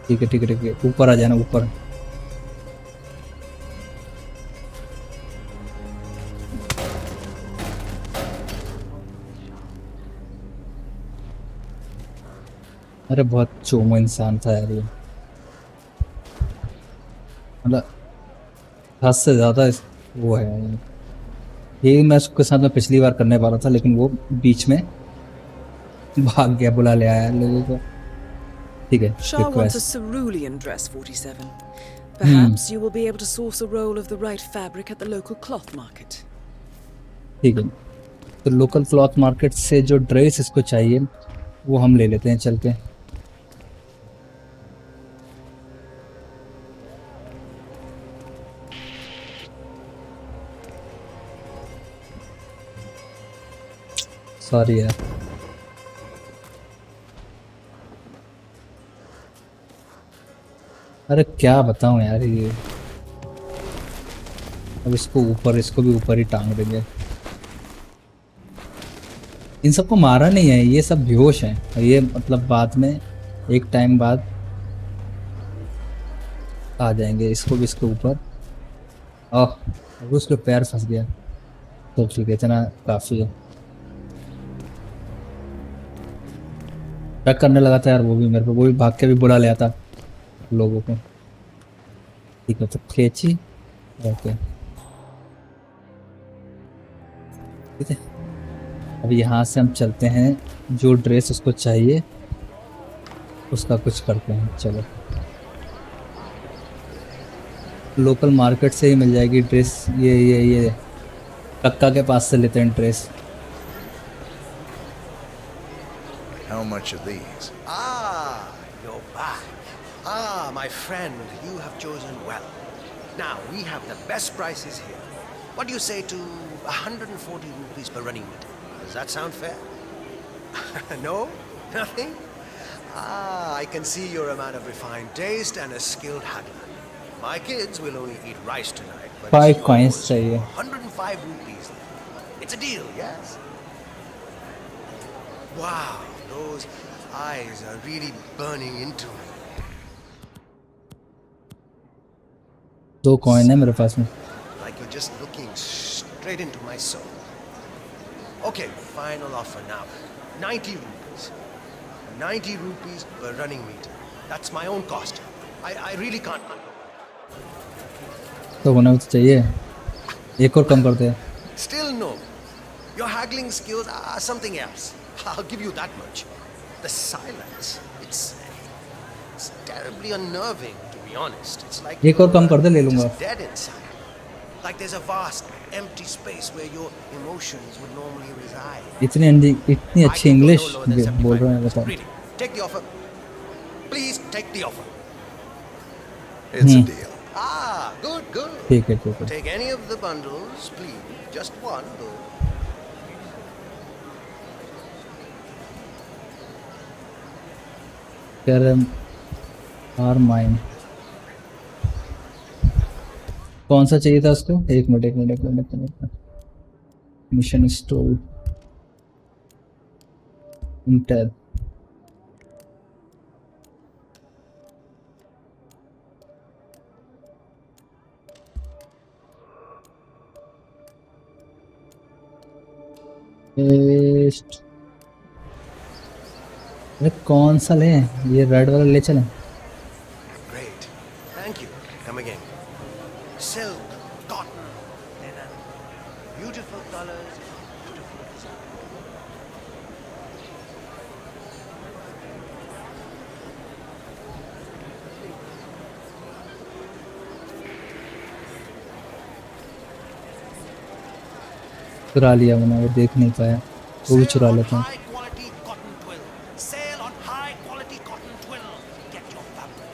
ठीक है ठीक है ठीक है, ऊपर आ जाना ऊपर। अरे बहुत चोमो इंसान था यार ये, मतलब हद से ज़्यादा वो है ये मैं उसके साथ में पिछली बार करने वाला था, लेकिन वो बीच में भाग गया, बुला ले आया लोगों को। ठीक है, Shah wants a request. cerulean dress, 47. Perhaps you will be able to source a roll of the right fabric at the local cloth market. ठीक है, तो लोकल क्लॉथ मार्केट से जो ड्रेस इसको चाहिए वो हम ले लेते हैं चल के। सॉरी यार, अरे क्या बताऊं यार ये, अब इसको ऊपर, इसको भी ऊपर ही टांग देंगे। इन सबको मारा नहीं है, ये सब बेहोश हैं, ये मतलब बाद में एक टाइम बाद आ जाएंगे। इसको भी इसके ऊपर, अब उसके पैर फंस गया, तो ठीक है, इतना काफ़ी है। टक करने लगा था यार वो भी मेरे को, वो भी भाग के भी बुला लिया था लोगों को। ठीक है, तो खेची, ओके ठीक है। अब यहाँ से हम चलते हैं, जो ड्रेस उसको चाहिए उसका कुछ करते हैं। चलो, लोकल मार्केट से ही मिल जाएगी ड्रेस। ये कक्का के पास से लेते हैं dress. How much are these? Ah, you're back. Ah, my friend, you have chosen well. Now, we have the best prices here. What do you say to 140 rupees per running meter? Does that sound fair? No? Nothing? Ah, I can see you're a man of refined taste and a skilled haggler. My kids will only eat rice tonight, but 5 it's coins yours चाहिए। for 105 rupees. It's a deal, yes? Wow, those eyes are really burning into me. 2 coin है मेरे पास में। Like you're just looking straight into my soul. Okay, final offer now. 90 rupees. 90 rupees per running meter. That's my own cost. I really can't control. तो होना तो चाहिए, एक और कम करते हैं। Still no. Your haggling skills are something else. I'll give you that much. The silence, it's terribly unnerving, to be honest. It's like एक और कम कर दे, ले लूँगा। just dead inside. Like there's a vast, empty space where your emotions would normally reside. इतनी अच्छी English बोल रहे हैं, बताओ। Really, take the offer. Please take the offer. It's a deal. Ah, good, good. ठीक है ठीक है। Take any of the bundles, please. Just one, though. कह रहे आर माइन। कौन सा चाहिए था उसको? एक मिनट। Mission store Intel. अरे कौन सा लें? ये रेड वाला ले चलें? Great. Thank you. Come again. Silk, cotton, linen. Beautiful colors, beautiful design. चुरा लिया मैंने, वो देख नहीं पाया, वो भी चुरा लेता हूँ। High quality cotton twill. Sale on high quality cotton twill. Get your fabric.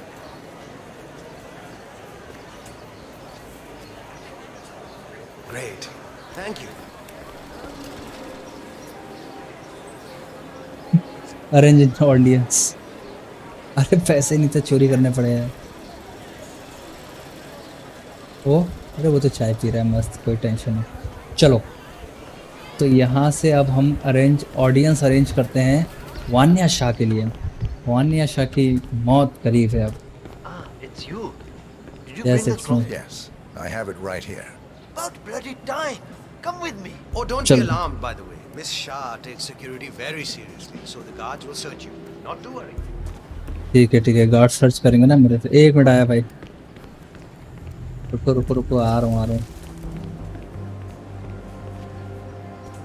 Great. Thank you. Arrange audience. अरे पैसे नहीं तो चोरी करने पड़े हैं। ओ अरे वो तो चाय पी रहा है मस्त, कोई टेंशन नहीं। चलो, तो यहाँ से अब हम ऑडियंस अरेंज करते हैं वान्या शाह के लिए। वान्या शाह की मौत करीब है अब। Ah, it's you. Did you Yes, bring the it's cloth? me. Yes, I have it right here. About bloody time. Come with me. Oh, don't Chalo. be alarmed, by the way. Miss Shah takes security very seriously, so the guards will search you. Not to worry. ठीक है, guard search करेंगे ना मेरे से। 1 minute आया भाई, रुको आ रहा हूँ।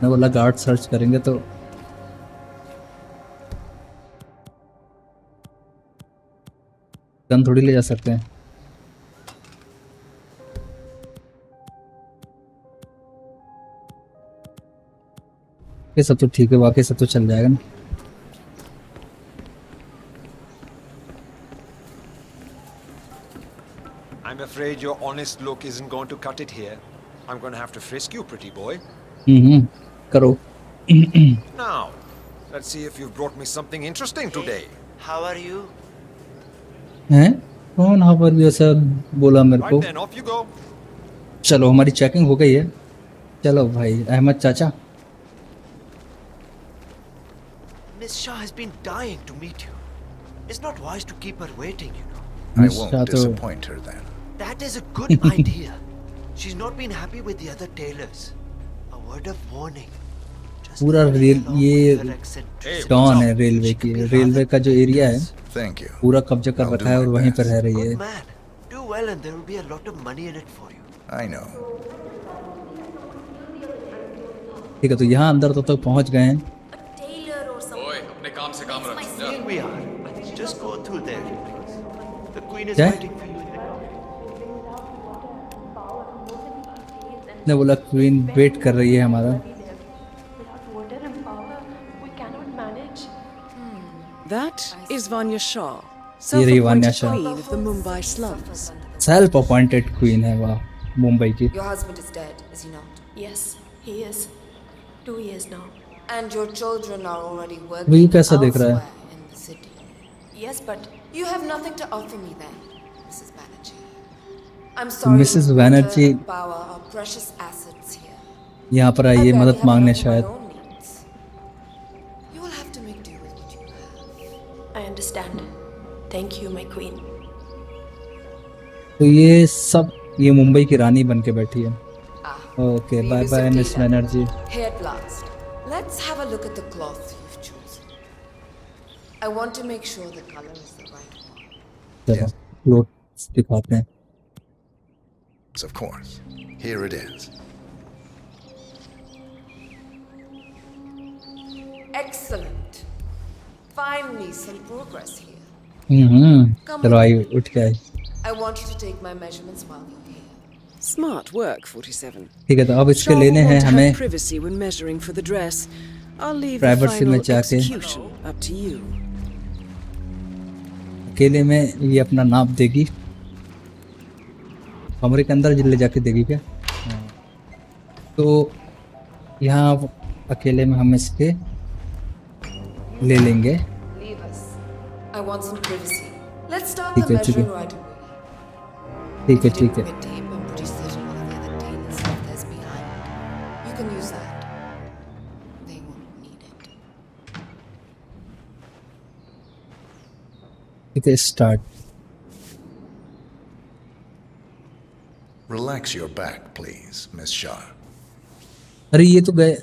मैं बोला गार्ड सर्च करेंगे तो गन थोड़ी ले जा सकते हैं। ये सब तो ठीक है, बाकी सब तो चल जाएगा ना। I'm afraid your honest look isn't going to cut it here. I'm going to have to frisk you, pretty boy. करो। Now, let's see if you've brought me something interesting today. How are you? हैं कौन यहाँ पर भी ऐसा बोला मेरे को? Right then, off you go. चलो हमारी चेकिंग हो गई है। चलो भाई अहमद चाचा। Miss Shah has been dying to meet you. It's not wise to keep her waiting, you know. I Miss won't Shah तो- disappoint her then. That is a good idea. She's not been happy with the other tailors. A word of warning. Just पूरा leave rail alone ये with her eccentricity. Don है railway की। Railway का जो area है Thank you. पूरा कब्जा कर I'll do रखा है और my वहीं पर best. रह रही Good है। man. Do well and there will be a lot of money in it for you. I know. ठीक है, तो यहाँ अंदर तो पहुँच गए हैं। A tailor or something. ओए अपने काम से काम रख जा। Here we are. Just go through there, please. The queen is क्या? waiting for you in the garden. ने बोला क्वीन वेट कर रही है हमारा। Without water and power, we cannot manage. That is Vanya Shah, ये रही Vanya self-appointed Shah. queen of the Mumbai slums. Self appointed queen है वाह मुंबई की। Your husband is dead, is he not? Yes, he is. 2 years now. And your children are already वही working कैसा देख रहा है? elsewhere in the city. Yes, but You have nothing to offer me then, Mrs. Banerjee. I'm sorry. Mrs. but Banerjee- water and power are precious assets here. यहाँ पर I आइए barely मदद have मांगने enough for my शायद। own needs. You will have to make do with what you have. I understand. Thank you, my queen. तो ये मुंबई की रानी बन के बैठी है। Ah, okay we by will by simply miss let- Banerjee. Here at last. Let's have a look at the cloth you've chosen. I want to make sure the color is the right one. चलो cloth दिखाते हैं। Of course. Here it is. Excellent. Finally, some progress here. चलो आई उठ के आई। I want you to take my measurements while you're here. Smart work, 47. ठीक है, तो अब इसके Shah will लेने हैं want to have हमें privacy when measuring for the dress. I'll leave the Privacy में final जाके- execution up to you. अकेले में ये अपना नाप देगी, कमरे के अंदर ले जाके देगी क्या? हाँ। तो यहाँ अकेले में हम इसके ले लेंगे। Leave us. I want some privacy. Let's start ठीक the है, ठीक है। measuring right away. ठीक है, If you ठीक है। didn't tape, I'm pretty certain one of the other tailors left theirs behind. You can use that. They won't need it. ठीक है, start. Relax your back, please, Miss Shah. अरे ये तो गए।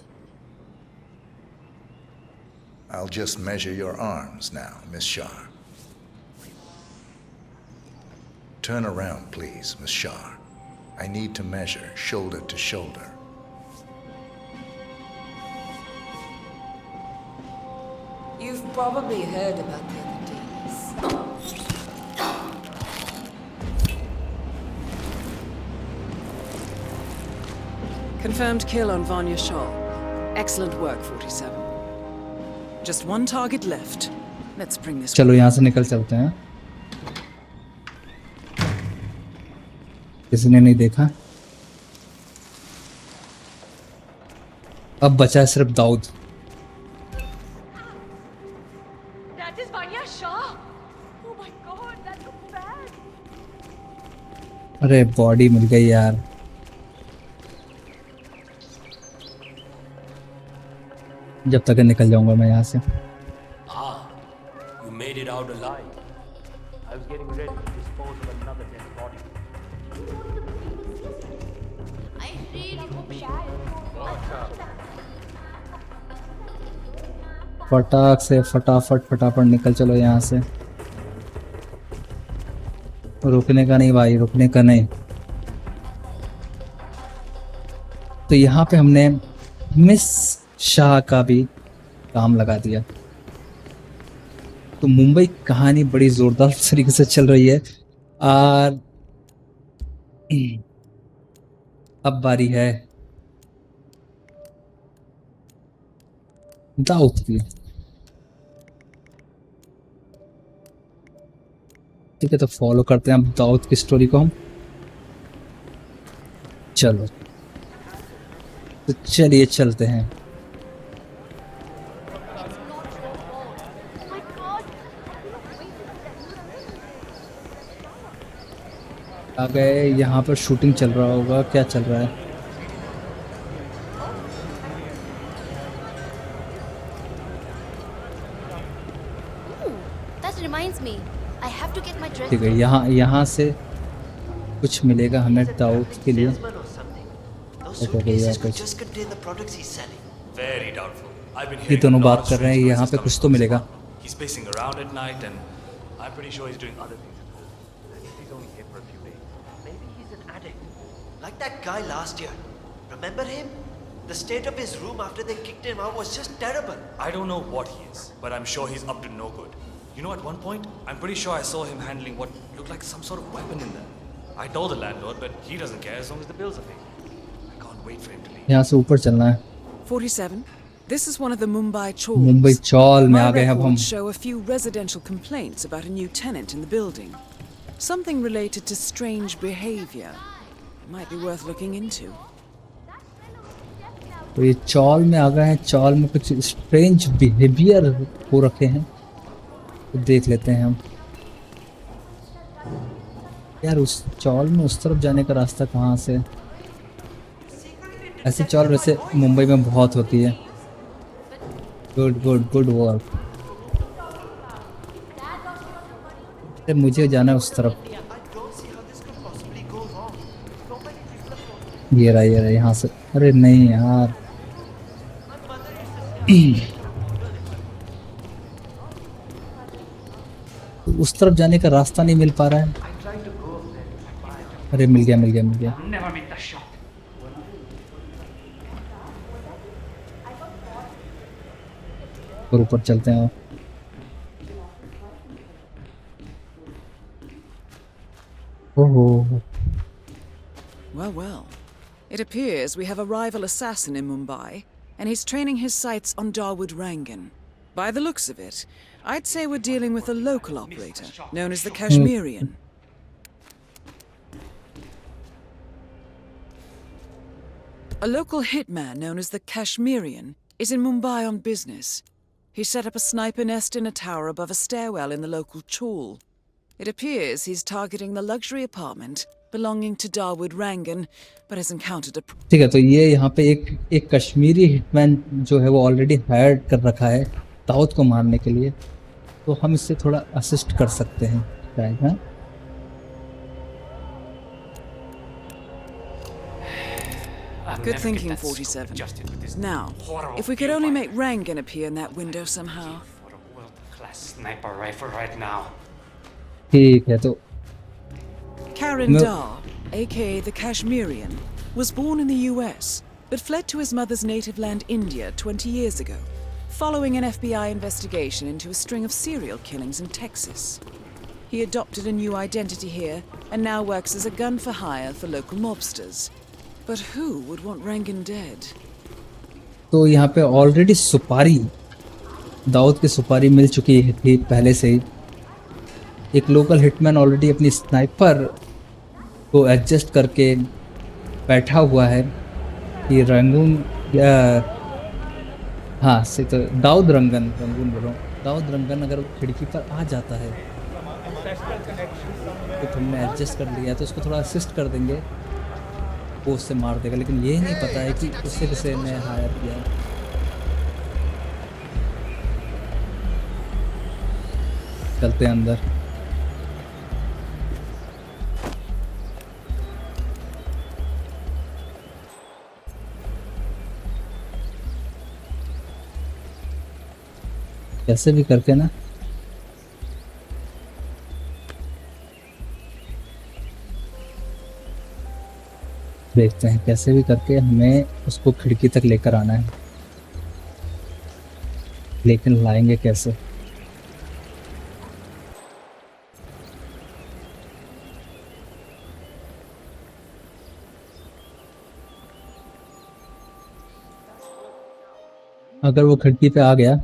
I'll just measure your arms now, Miss Shah. Turn around, please, Miss Shah. I need to measure shoulder to shoulder. You've probably heard about the other tailors. Confirmed kill on Vanya Shah. Excellent work, 47. Just one target left. Let's bring this. चलो यहाँ से निकल चलते हैं। किसी ने नहीं देखा। अब बचा है सिर्फ Dawood. That is Vanya Shah. Oh my God, that looks bad. अरे बॉडी मिल गई यार। जब तक निकल जाऊंगा मैं यहाँ से। Ah, you made it out alive. I was getting ready to dispose of another dead body. I really hope she फटाक से फटाफट निकल चलो यहाँ से। रुकने का नहीं भाई, रुकने का नहीं। तो यहाँ पे हमने मिस शाह का भी काम लगा दिया। तो मुंबई कहानी बड़ी जोरदार तरीके से चल रही है। और अब बारी है दाऊद की। ठीक है, तो फॉलो करते हैं अब दाऊद की स्टोरी को हम। चलो तो चलिए चलते हैं। आ गए, यहाँ पर शूटिंग चल रहा होगा। क्या चल रहा है? That reminds me. I have to get my dress. ठीक है, यहाँ से कुछ मिलेगा हमें दाऊद के लिए। ये दोनों बात कर रहे हैं, यहाँ पे कुछ तो मिलेगा। He's pacing around at night and I'm pretty sure he's doing other things. He's only here for a few days. Maybe he's an addict. Like that guy last year. Remember him? The state of his room after they kicked him out was just terrible. I don't know what he is, but I'm sure he's up to no good. You know, at one point, I'm pretty sure I saw him handling what looked like some sort of weapon in there. I told the landlord, but he doesn't care as long as the bills are paid. I can't wait for him to leave. यहाँ से ऊपर चलना है। 47. This is one of the Mumbai chawls. Mumbai चौल में आ My गए अब हम। records show a few residential complaints about a new tenant in the building. Something related to strange behavior. Might be worth looking into. तो ये चौल में आ गए हैं। चौल में कुछ स्ट्रेंज बिहेवियर हो रखे हैं, तो देख लेते हैं हम। यार उस चौल में उस तरफ जाने का रास्ता कहाँ से? ऐसी चौल वैसे मुंबई में बहुत होती है। Good work. मुझे जाना है उस तरफ। ये रहा यहाँ से। अरे नहीं यार, उस तरफ जाने का रास्ता नहीं मिल पा रहा है। अरे मिल गया। और ऊपर चलते हैं। ओहो। Well. It appears we have a rival assassin in Mumbai, and he's training his sights on Dawood Rangan. By the looks of it, I'd say we're dealing with a local operator, known as the Kashmirian. A local hitman known as the Kashmirian is in Mumbai on business. He set up a sniper nest in a tower above a stairwell in the local chawl. It appears he's targeting the luxury apartment belonging to Dawood Rangan, but has encountered a... ठीक है, तो ये यहाँ पे एक Kashmiri hitman जो है वो ऑलरेडी हायर कर रखा है दाऊद को मारने के लिए, तो हम इससे थोड़ा असिस्ट कर सकते हैं शायद। हाँ, Good thinking, 47. Now, if we could only make Rangan appear in that window somehow. Sniper rifle right now. ठीक है, तो Karan Dar, aka the Kashmirian, was born in the US, but fled to his mother's native land India 20 years ago, following an FBI investigation into a string of serial killings in Texas. He adopted a new identity here and now works as a gun for hire for local mobsters. But who would want Rangan dead? तो यहाँ पे already सुपारी, दाऊद की सुपारी मिल चुकी थी पहले से ही। एक लोकल हिटमैन ऑलरेडी अपनी स्नाइपर को एडजस्ट करके बैठा हुआ है कि रंगून या हाँ से तो दाऊद रंगन बोलो, दाऊद रंगन अगर खिड़की पर आ जाता है तो तुमने एडजस्ट कर लिया तो उसको थोड़ा असिस्ट कर देंगे, वो उससे मार देगा। लेकिन ये नहीं पता है कि उससे किसे ने हायर किया है। चलते हैं अंदर। कैसे भी करके ना देखते हैं, कैसे भी करके हमें उसको खिड़की तक लेकर आना है, लेकिन लाएंगे कैसे? अगर वो खिड़की पे आ गया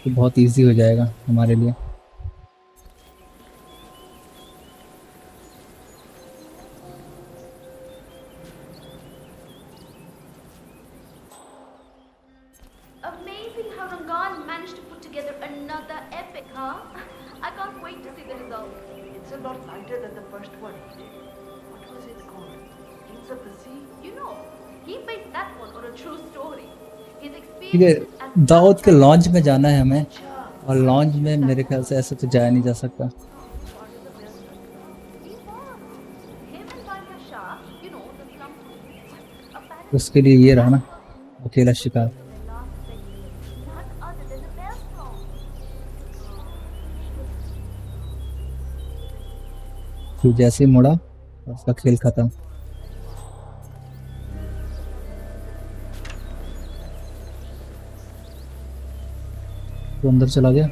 तो बहुत इजी हो जाएगा हमारे लिए। Amazing how Rangan managed to put together another epic, huh? I can't wait to see the result. It's a lot lighter than the first one he did. What was it called? Kings of the Sea? You know, he based that one on a true story. His ठीक है, experience and Dawood के launch में जाना है हमें, और launch में मेरे ख्याल से ऐसे तो जाया नहीं जा सकता। उसके लिए ये रहा ना अकेला शिकार। तो जैसे ही मुड़ा उसका खेल खत्म। तो अंदर चला गया।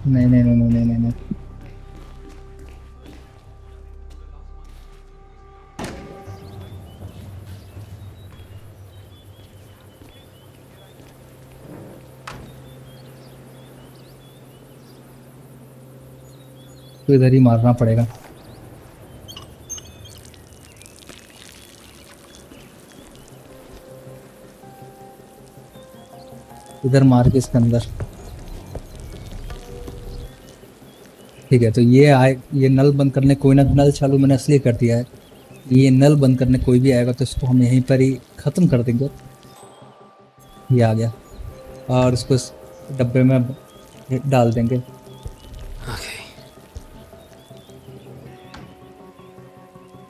नहीं नहीं नहीं नहीं नहीं नहीं तो इधर ही मारना पड़ेगा। इधर मार के इसके अंदर। ठीक है, तो ये नल बंद करने कोई ना, नल चालू मैंने इसलिए कर दिया है, ये नल बंद करने कोई भी आएगा तो इसको हम यहीं पर ही ख़त्म कर देंगे। ये आ गया और इसको इस डब्बे में डाल देंगे।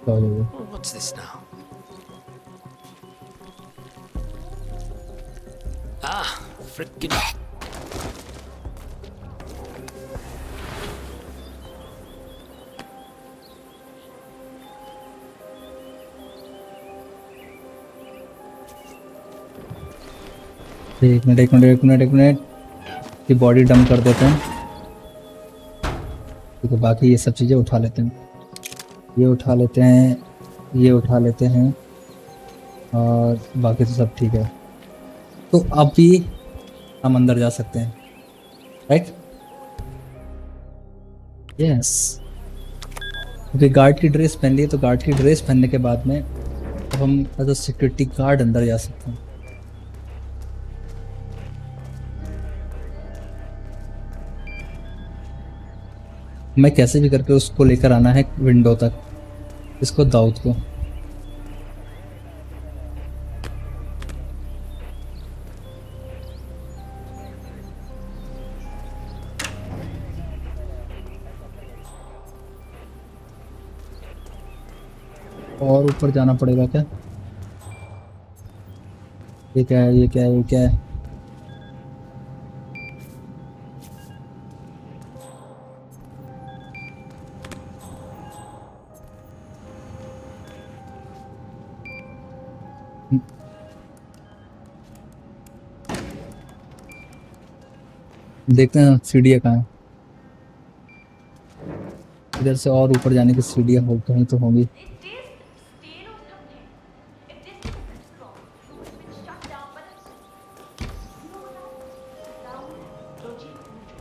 What's this now? Ah, frickin'. एक मिनट की बॉडी डंप कर देते हैं। ठीक है, बाकी ये सब चीज़ें उठा लेते हैं, ये उठा लेते हैं, ये उठा लेते हैं, और बाकी तो सब ठीक है। तो अब भी हम अंदर जा सकते हैं, राइट? यस, क्योंकि गार्ड की ड्रेस पहन ली, तो गार्ड की ड्रेस पहनने के बाद में अब हम एज अ सिक्योरिटी गार्ड अंदर जा सकते हैं। मैं कैसे भी करके उसको लेकर आना है विंडो तक, इसको दाऊद को। और ऊपर जाना पड़ेगा क्या? ये क्या है, ये क्या है, ये क्या है? देखते हैं सीढ़ियाँ कहाँ हैं। इधर से और ऊपर जाने की सीढ़ियाँ हो कहीं तो होंगी।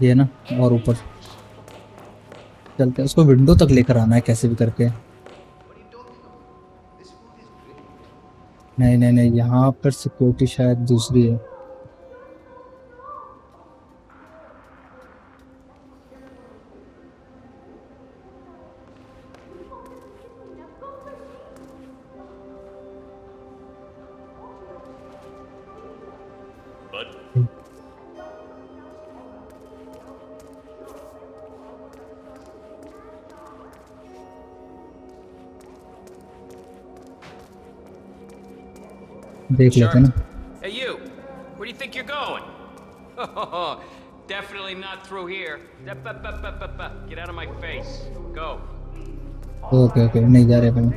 ये ना, और ऊपर चलते हैं, उसको विंडो तक लेकर आना है कैसे भी करके। नहीं नहीं नहीं, यहाँ पर सिक्योरिटी शायद दूसरी है। देख लेते हैं ना। Hey, you. Where do you think you're going? Definitely not through here. Get out of my face. Go. Okay okay, नहीं जा रहे अपन।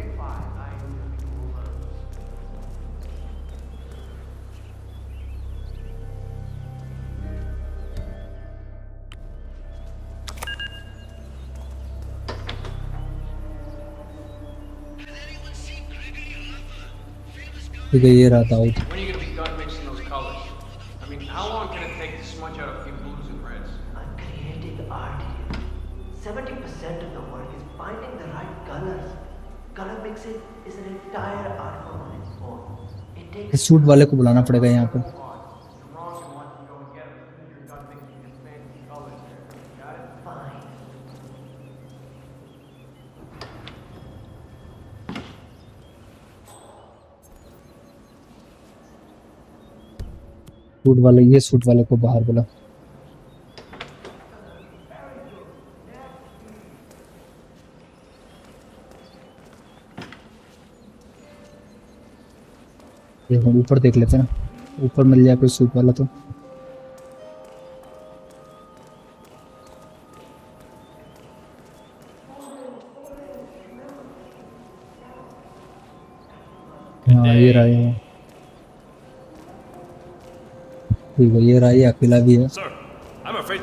ठीक है, ये रहा था। When are you going to be done mixing those colors? I mean, how long can it take to smudge out a few blues and reds? I'm creating art here. 70% of the work is finding the right colors. Color mixing is an entire art form on its own. It takes इस suit वाले को बुलाना पड़ेगा यहाँ पे। Suit वाले, ये suit वाले को बाहर बुला। ये हम ऊपर देख लेते हैं ना, ऊपर मिल जाए कोई सूट वाला तो। हाँ ये रहा है, ठीक है, ये रहा, ये अकेला भी है। Sir, I'm afraid.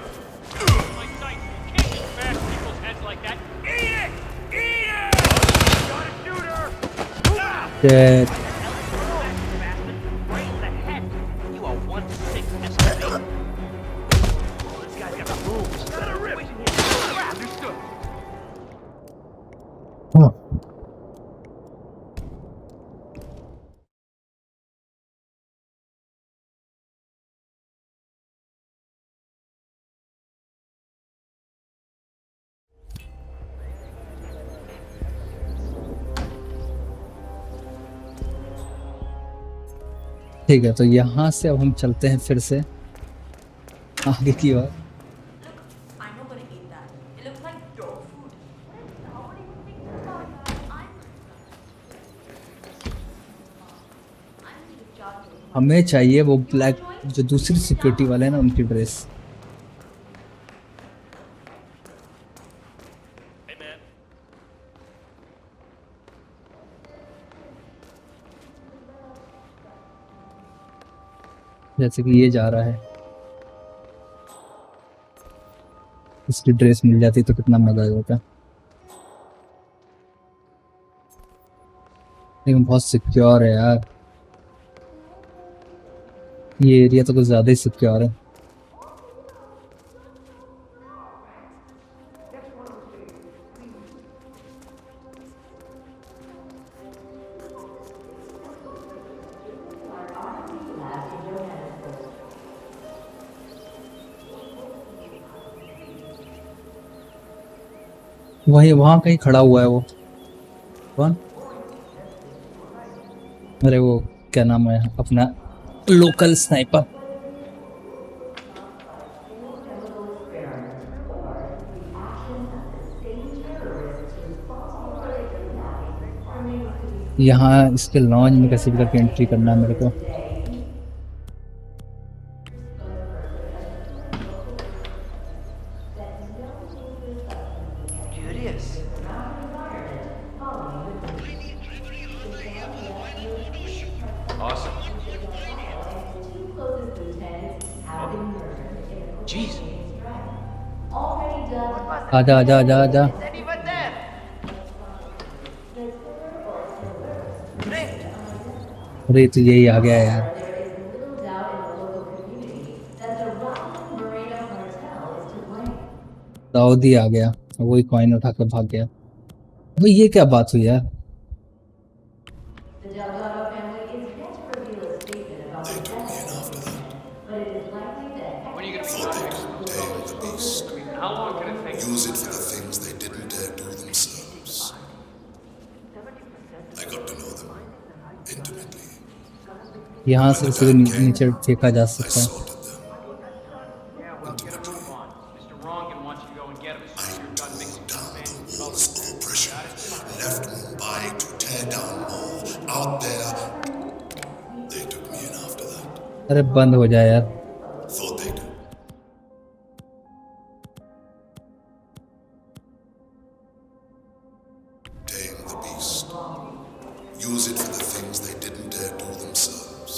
Shit. ठीक है, तो यहाँ से अब हम चलते हैं फिर से आगे की ओर। हमें चाहिए वो ब्लैक, जो दूसरी सिक्योरिटी वाले हैं ना, उनकी ड्रेस। जैसे कि ये जा रहा है, इसकी ड्रेस मिल जाती तो कितना मजा आ जाता। लेकिन बहुत सिक्योर है यार, ये एरिया तो कुछ ज्यादा ही सिक्योर है। वही वहां कहीं खड़ा हुआ है वो कौन? अरे वो क्या नाम है अपना लोकल स्नाइपर। यहाँ इसके लॉन्च में कैसे भी करके एंट्री करना है मेरे को। आजा आजा आजा आजा। अरे तो यही आ गया यार। दाऊदी आ गया, वही कॉइन उठाकर भाग गया। वो ये क्या बात हुई यार? Use it for the things they didn't dare do themselves. I got to know them intimately. यहाँ से उसे नीचे फेंका जा सकता है। Left Mumbai to tear down more. Out there, they अरे बंद हो जाए यार। Thought they'd. Tame the beast. Use it for the things they didn't dare do themselves.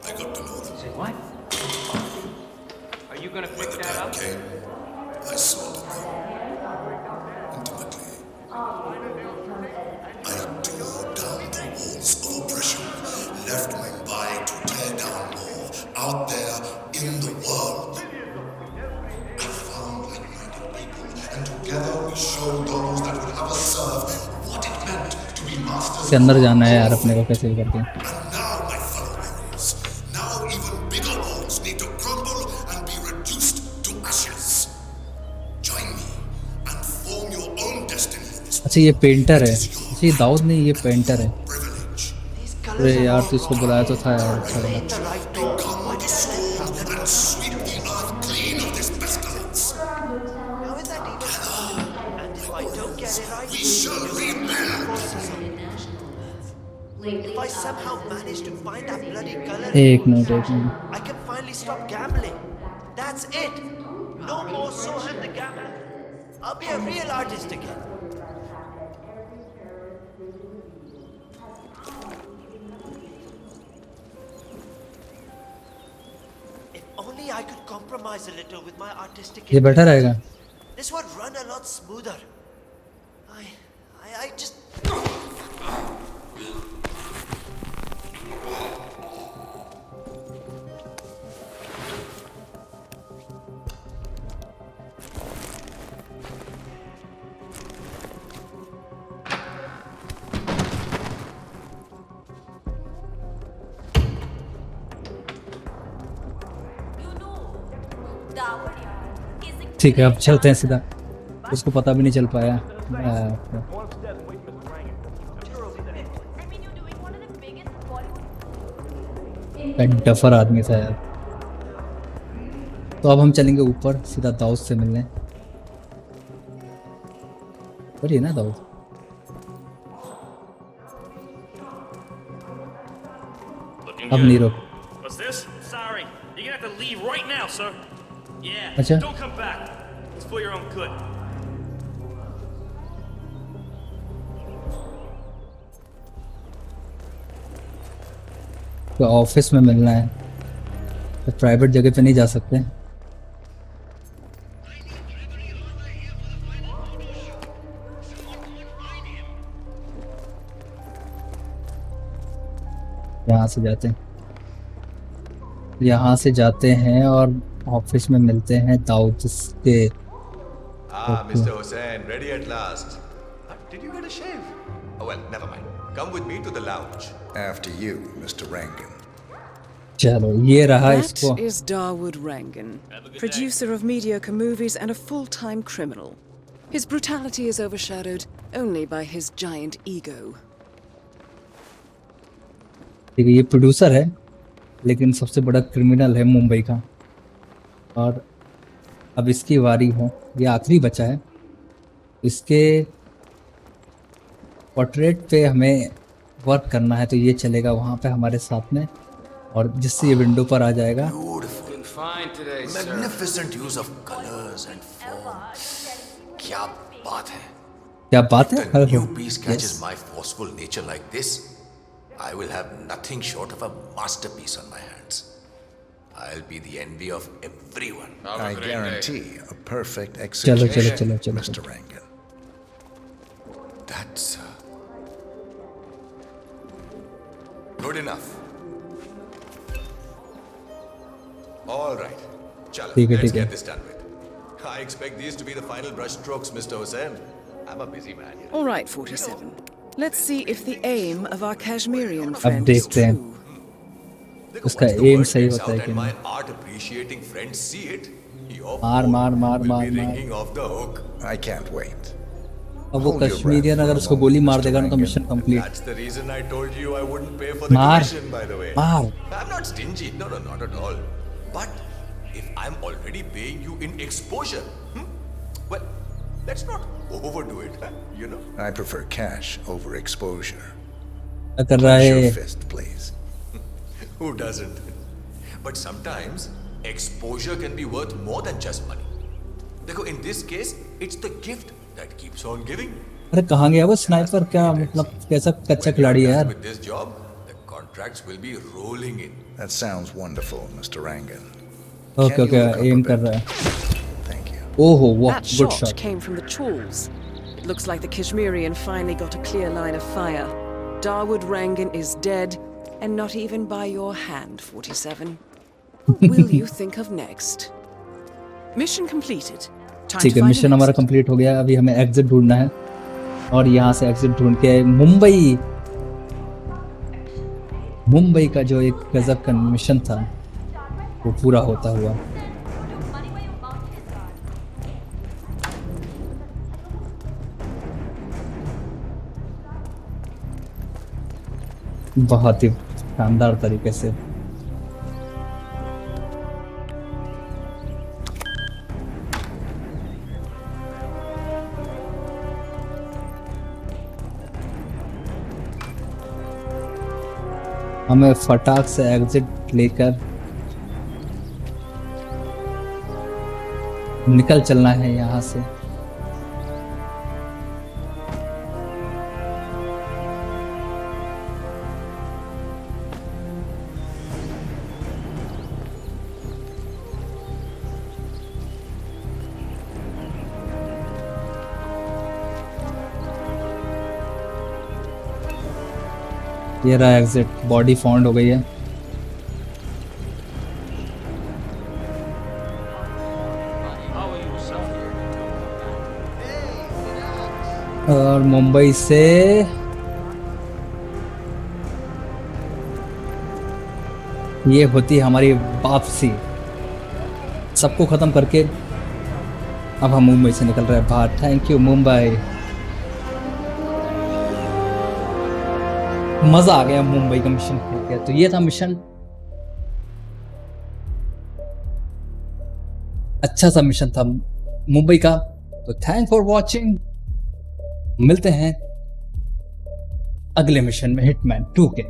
I got to know them. Say what? Are you gonna When pick the that time up? came, I swallowed them. Intimately. I tore down the walls of oppression, left Mumbai to tear down more out there in the world. I found like-minded people, and together we showed those that would have us serve what it meant to be masters इसके अंदर जाना है यार अपने को कैसे भी करके। now, my fellow warriors, now even bigger walls need to crumble and be reduced to ashes. Join me and form your own destiny in this अच्छा ये पेंटर है। अच्छा ये दाऊद नहीं, ये पेंटर है। अरे यार तो इसको बुलाया तो था यार। अच्छा लगा। and sweep the earth clean of this pestilence. How is that even possible? And if I don't get it right, We shall rebuild. If I somehow manage to find that bloody color, एक minute एक minute. I can finally stop gambling. That's it. No more Sohan the gambler. I'll be a real artist again. If only I could compromise a little with my artistic. ये बैठा रहेगा। This would run a lot smoother. I just. ठीक है अब चलते हैं सीधा। उसको पता भी नहीं चल पाया। डफर आदमी था यार। तो अब हम चलेंगे ऊपर सीधा दाऊद से मिलने। बढ़िया ना दाऊद। अब नहीं रोक। What's this? Sorry. You're gonna have to leave right now, sir. Yeah. Acha. Don't come back. It's for your own good. तो ऑफिस में मिलना है तो प्राइवेट जगह पे नहीं जा सकते। यहाँ से जाते हैं, यहाँ से जाते हैं और ऑफिस में मिलते हैं दाऊद के। Ah, Mr. Hussain, ready at last. Did you get a shave? Oh, well, never mind. Come with me to the lounge. After you, Mr. Rankin. चलो ये रहा That इसको। is Dawood Rangan, producer of mediocre movies and a full-time criminal. His brutality is overshadowed only by his giant ego. ठीक है ये producer है लेकिन सबसे बड़ा क्रिमिनल है मुंबई का। और अब इसकी बारी हो, ये आखिरी बचा है। इसके पोर्ट्रेट पे हमें वर्क करना है तो ये चलेगा वहाँ पे हमारे साथ में, और जिससे ये विंडो पर आ जाएगा। Looking fine today, sir. Magnificent use of colors and form. क्या बात है? क्या बात है? If the new piece catches my forceful nature like this, I will have nothing short of a masterpiece on my hands. I'll be the envy of everyone. I guarantee a perfect चलो execution, चलो चलो चलो Mr. Rankin. That's good enough. All right. Chala, ठीक है, let's ठीक है। get this done with. I expect these to be the final brush strokes, Mr. Hussain. I'm a busy man. All right, 47. Let's see if the aim of our Kashmirian अब friend is देखते true. हैं उसका M सही होता है कि My नहीं। art appreciating friends see it. Your मार मार मार will मार be मार। ringing off the hook. I can't wait. अब वो कश्मीरियन अगर उसको गोली मार देगा ना तो mission complete. That's the reason I told you I wouldn't pay for the मार commission, by the way. मार। I'm not stingy. No, not at all. But if I'm already paying you in exposure, well, let's not overdo it, you know. I prefer cash over exposure. क्या कर रहा Clench है? your fist, please. Who doesn't? But sometimes exposure can be worth more than just money. देखो, in this case, it's the gift that keeps on giving. अरे कहाँ गया वो sniper? क्या मतलब कैसा कच्चा खिलाड़ी है यार? With this job, the contracts will be rolling in. That sounds wonderful, Mr. Rangan. Okay okay, aim कर रहा है. ओहो वाह, That good shot shot. came from the Chawls. It looks like the Kashmirian finally got a clear line of fire. Dawood Rangan is dead, and not even by your hand, 47. Who will you think of next? Mission completed. Time ठीक to है, find mission an हमारा exit. Complete हो गया. अभी हमें exit ढूंढना है और यहाँ से एग्जिट ढूंढ के मुंबई का जो एक गजब का मिशन था वो पूरा होता हुआ. बहुत ही शानदार तरीके से. हमें फटाक से एग्जिट लेकर निकल चलना है यहाँ से. ये रहा एग्जिट. बॉडी फाउंड हो गई है. और मुंबई से ये होती है हमारी वापसी. सबको खत्म करके अब हम मुंबई से निकल रहे हैं बाहर. Thank you Mumbai. मजा आ गया मुंबई का मिशन खेल के. तो ये था मिशन. अच्छा सा मिशन था मुंबई का. तो थैंक फॉर वॉचिंग. मिलते हैं अगले मिशन में हिटमैन 2 के.